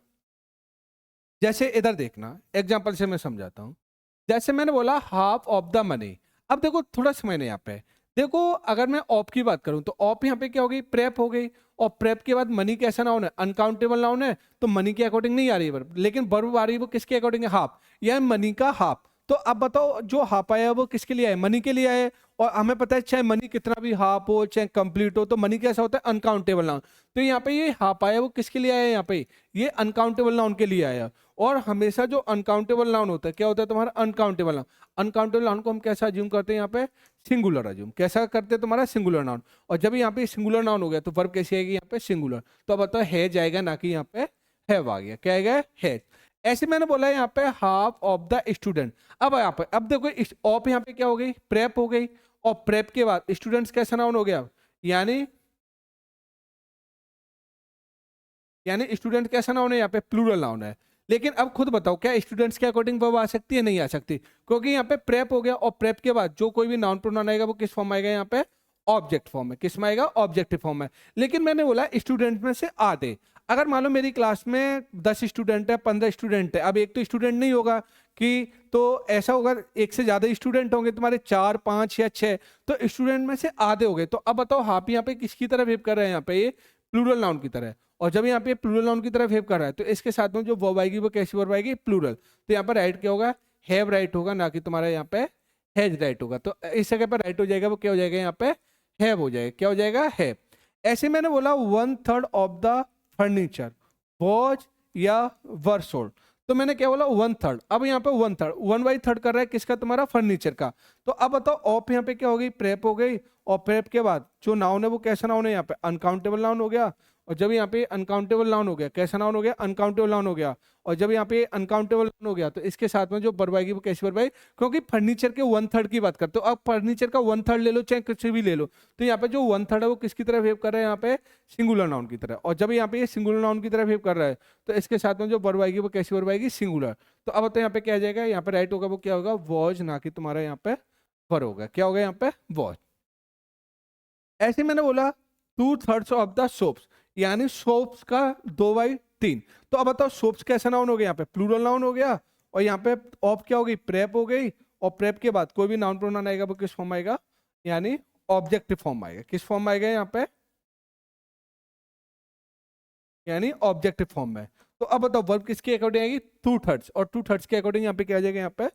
जैसे इधर देखना, एग्जाम्पल से मैं समझाता हूँ। जैसे मैंने बोला हाफ ऑफ द मनी। अब देखो थोड़ा समय नहीं यहाँ पे, देखो अगर मैं ऑप की बात करूं तो ऑप यहाँ पे क्या हो गई, प्रेप हो गई। और प्रेप के बाद मनी कैसा नाउन है, अनकाउंटेबल नाउन है, तो मनी के अकॉर्डिंग नहीं आ रही है वर्ब, लेकिन वर्ब आ रही है वो किसके अकॉर्डिंग है, हाफ, या मनी का हाफ। तो अब बताओ जो हाफ आया है वो किसके लिए आया, मनी के लिए आया है। और हमें पता है चाहे मनी कितना भी हाफ हो चाहे कंप्लीट हो, तो मनी कैसा होता है, अनकाउंटेबल नाउन। तो यहाँ पे ये हाफ आया वो किसके लिए आया है, यहाँ पे ये अनकाउंटेबल नाउन के लिए आया। और हमेशा जो अनकाउंटेबल नाउन होता है, क्या होता है तुम्हारा, अनकाउंटेबल नाउन। अनकाउंटेबल नाउन को हम कैसा अज्यूम करते हैं यहाँ पे, सिंगुलर अज्यूम। कैसा करते हैं तुम्हारा, सिंगुलर नाउन। और जब यहाँ पे सिंगुलर नाउन हो गया तो वर्ब कैसी आएगी यहाँ पे, सिंगुलर। तो अब बताओ है जाएगा, ना कि यहाँ पे हैव आ गया। क्या आएगा, है। ऐसे मैंने बोला यहाँ पे हाफ ऑफ द स्टूडेंट। अब यहाँ पे, अब देखो ऑफ यहाँ पे क्या हो गई, प्रेप हो गई। और प्रेप के बाद स्टूडेंट्स कैसा नाउन हो गया, यानी स्टूडेंट कैसा नाउन है, यहाँ पे प्लूरल नाउन है। लेकिन अब खुद बताओ क्या स्टूडेंट्स के अकॉर्डिंग वर्ब आ सकती है, नहीं आ सकती, क्योंकि यहाँ पे प्रेप हो गया। और प्रेप के बाद जो कोई भी नाउन प्रोनाउन आएगा वो किस फॉर्म आएगा, यहाँ पे ऑब्जेक्ट फॉर्म में। किस में आएगा, ऑब्जेक्टिव फॉर्म में। लेकिन मैंने बोला स्टूडेंट में से आधे। अगर मान लो मेरी क्लास में 10 स्टूडेंट है, 15 स्टूडेंट है, अब एक तो स्टूडेंट नहीं होगा कि, तो ऐसा होगा एक से ज्यादा स्टूडेंट होंगे तुम्हारे, 4, 5 या 6, तो स्टूडेंट में से आधे हो गए। तो अब बताओ हाफ यहाँ पे किसकी तरह वेव कर रहे हैं, यहाँ पे ये प्लूरल नाउन की तरह। और जब यहाँ पे प्लूरल नाउन की तरफ हेव कर रहा है, तो इसके साथ में जो वर्ब आएगी वो कैसी वर्ब आएगी, प्लूरल। तो यहाँ पर राइट क्या होगा, हैव राइट होगा, ना कि तुम्हारा यहाँ पे हैज राइट होगा। तो इस जगह पर राइट हो जाएगा, वो क्या हो जाएगा, यहाँ पे हैव हो जाएगा। क्या हो जाएगा, हैव। ऐसे मैंने बोला 1/3 ऑफ द फर्नीचर वॉज या वर सोल्ड। तो मैंने क्या बोला, 1/3। अब यहाँ पे 1/3, 1/3 कर रहा है किसका, तुम्हारा फर्नीचर का। तो अब बताओ ऑफ यहाँ पे क्या हो गई, प्रेप हो गई। और प्रेप के बाद जो नाउन है वो कैसा नाउन है, यहाँ पे अनकाउंटेबल नाउन हो गया। और जब यहाँ पे अनकाउंटेबल नाउन हो गया, कैसा नाउन हो गया, अनकाउंटेबल नाउन हो गया। और जब यहाँ पे अनकाउंटेबल नाउन हो गया, तो इसके साथ में जो वर्ब आएगी वो कैसी वर्ब आएगी, क्योंकि फर्नीचर के 1/3 की बात करते हो। अब फर्नीचर का 1/3 ले लो चाहे कुछ भी ले लो, तो यहाँ पे जो 1/3 है वो किसकी तरह वेव कर रहा है, यहाँ पे सिंगुलर नाउन की तरह। और जब यहाँ पे ये सिंगुलर नाउन की तरह वेव कर रहा है, तो इसके साथ में जो वर्ब आएगी वो कैसी वर्ब आएगी, सिंगुलर। तो अब तो यहाँ पे क्या आ जाएगा, यहाँ पे राइट होगा, वो क्या होगा, वॉज, ना कि तुम्हारा यहाँ पे वर होगा। क्या होगा यहाँ पे, वॉज। ऐसे मैंने बोला 2/3 ऑफ द सोप्स, यानी सोप्स का 2/3। तो अब बताओ सोप्स कैसा नाउन हो गया, यहाँ पे प्लूरल नाउन हो गया। और यहाँ पे ऑफ क्या हो गई, प्रेप हो गई। और प्रेप के बाद कोई भी नाउन प्रोनाउन आएगा वो किस फॉर्म आएगा, यानी ऑब्जेक्टिव फॉर्म आएगा। किस फॉर्म आएगा यहाँ पे, यानी ऑब्जेक्टिव फॉर्म में। तो अब बताओ वर्ब किसके अकॉर्डिंग आएगी, 2/3। और 2/3 के अकॉर्डिंग यहाँ पे क्या आ जाएगा, यहाँ पे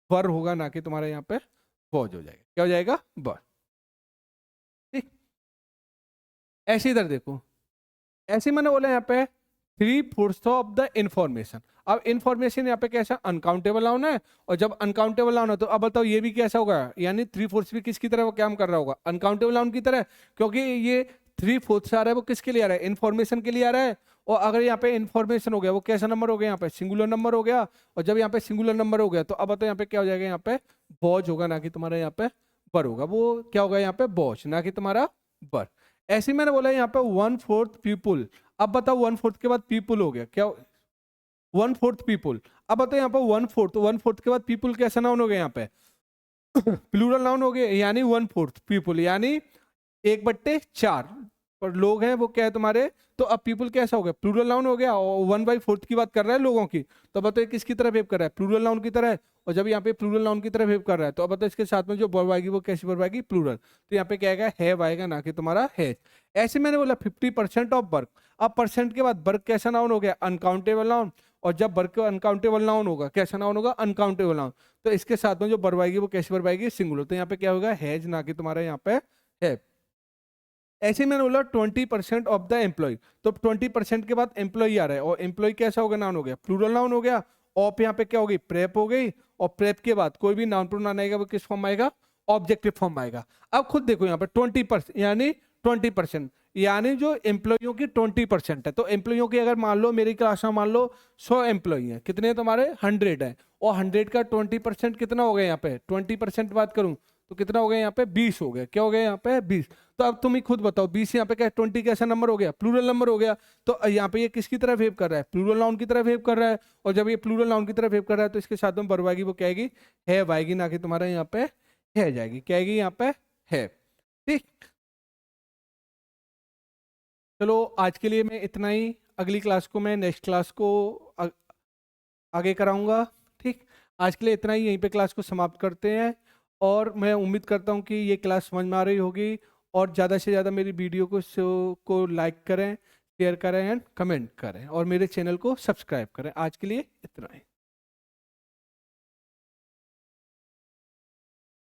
वर होगा, ना कि तुम्हारा यहाँ पे वॉज हो जाएगा। क्या हो जाएगा, वर। ठीक, ऐसे इधर देखो, ऐसे मैंने बोला यहाँ पे 3/4 ऑफ द इंफॉर्मेशन। अब इंफॉर्मेशन यहाँ पे कैसा, अनकाउंटेबल नाउन है। और जब अनकाउंटेबल नाउन है तो अब बताओ ये भी कैसा होगा, यानी 3/4 भी किसकी तरह वो काम कर रहा होगा, अनकाउंटेबल नाउन की तरह। क्योंकि ये 3/4 आ रहा है वो किसके लिए आ रहा है, इंफॉर्मेशन के लिए आ रहा है। और अगर यहाँ पे इंफॉर्मेशन हो गया वो कैसा नंबर हो गया, यहाँ पे सिंगुलर नंबर हो गया। और जब यहाँ पे सिंगुलर नंबर हो गया तो अब बताओ यहाँ पे क्या हो जाएगा, यहाँ पे बॉज होगा, ना कि तुम्हारा यहाँ पे बर होगा। वो क्या होगा यहाँ पे, बॉज, ना कि तुम्हारा बर। ऐसे ही मैंने बोला यहाँ पे 1/4 पीपुल। अब बताओ 1/4 के बाद पीपुल हो गया, क्या 1/4 पीपुल। अब बताओ यहाँ पे 1/4 के बाद पीपुल कैसा नाउन हो गया, यहाँ पे प्लूरल नाउन हो गया, यानी 1/4 पीपुल, यानी 1/4 पर लोग हैं वो क्या है तुम्हारे। तो अब पीपल कैसा हो गया, प्लूरल नाउन हो गया। और 1/4 की बात कर रहा है लोगों की, तो बताओ किसकी तरह वेव कर रहा है, प्लूरल नाउन की तरह। और जब यहाँ पे प्लूरल नाउन की तरह वेव कर रहा है, तो अब बताओ इसके साथ में जो वर्ब आएगी वो कैसी वर्ब आएगी, प्लूरल। तो यहाँ पे क्या आएगा, हैव आएगा, ना कि तुम्हारा हैज। ऐसे मैंने बोला 50% ऑफ वर्क। अब परसेंट के बाद वर्क कैसा नाउन हो गया, अनकाउंटेबल नाउन। और जब वर्ब अनकाउंटेबल नाउन होगा, कैसा नाउन होगा, अनकाउंटेबल नाउन, तो इसके साथ में जो वर्ब आएगी वो कैसे वर्ब आएगी, सिंगुलर। तो यहाँ पे क्या होगा, हैज, ना कि तुम्हारा यहाँ पे है। ऐसे ही मैंने बोला 20% ऑफ द एम्प्लॉय, तो 20% के बाद एम्प्लॉय आ रहा है, और एम्प्लॉय कैसा होगा, नाउन हो गया, प्लूरल नाउन हो गया। ऑफ यहाँ पे क्या होगी, प्रेप हो गई, और प्रेप के बाद कोई भी नाउन प्रोनाउन आएगा वो किस फॉर्म आएगा, ऑब्जेक्टिव फॉर्म आएगा। अब खुद देखो यहाँ पे 20% यानी 20%, यानी जो एम्प्लॉइयों की 20% है, तो एम्प्लॉइयों की अगर मान लो मेरी क्लास में मान लो 100 एम्प्लॉई हैं, कितने हैं तुम्हारे, 100 है, और 100 का 20% कितना हो गया, यहाँ पे 20% बात करूं तो कितना हो गया, यहाँ पे 20 हो गया, क्या हो गया यहाँ पे 20। तो अब तुम ही खुद बताओ 20 यहाँ पे क्या, 20 कैसा नंबर हो गया, प्लूरल नंबर हो गया। तो यहाँ पे ये किसकी तरह वेव कर रहा है, प्लूरल नाउन की तरह वेव कर रहा है, और जब ये प्लूरल नाउन की तरह वेव कर रहा है तो इसके साथ में वर्ब आएगी, वो क्या आएगी, है आएगी, ना कि तुम्हारा यहाँ पे है जाएगी, क्या आएगी यहाँ पे है। ठीक, चलो आज के लिए मैं इतना ही, अगली क्लास को मैं नेक्स्ट क्लास को आगे कराऊंगा। ठीक, आज के लिए इतना ही, यहीं पे क्लास को समाप्त करते हैं, और मैं उम्मीद करता हूँ कि ये क्लास समझ में आ रही होगी, और ज़्यादा से ज़्यादा मेरी वीडियो को लाइक करें, शेयर करें एंड कमेंट करें, और मेरे चैनल को सब्सक्राइब करें। आज के लिए इतना ही।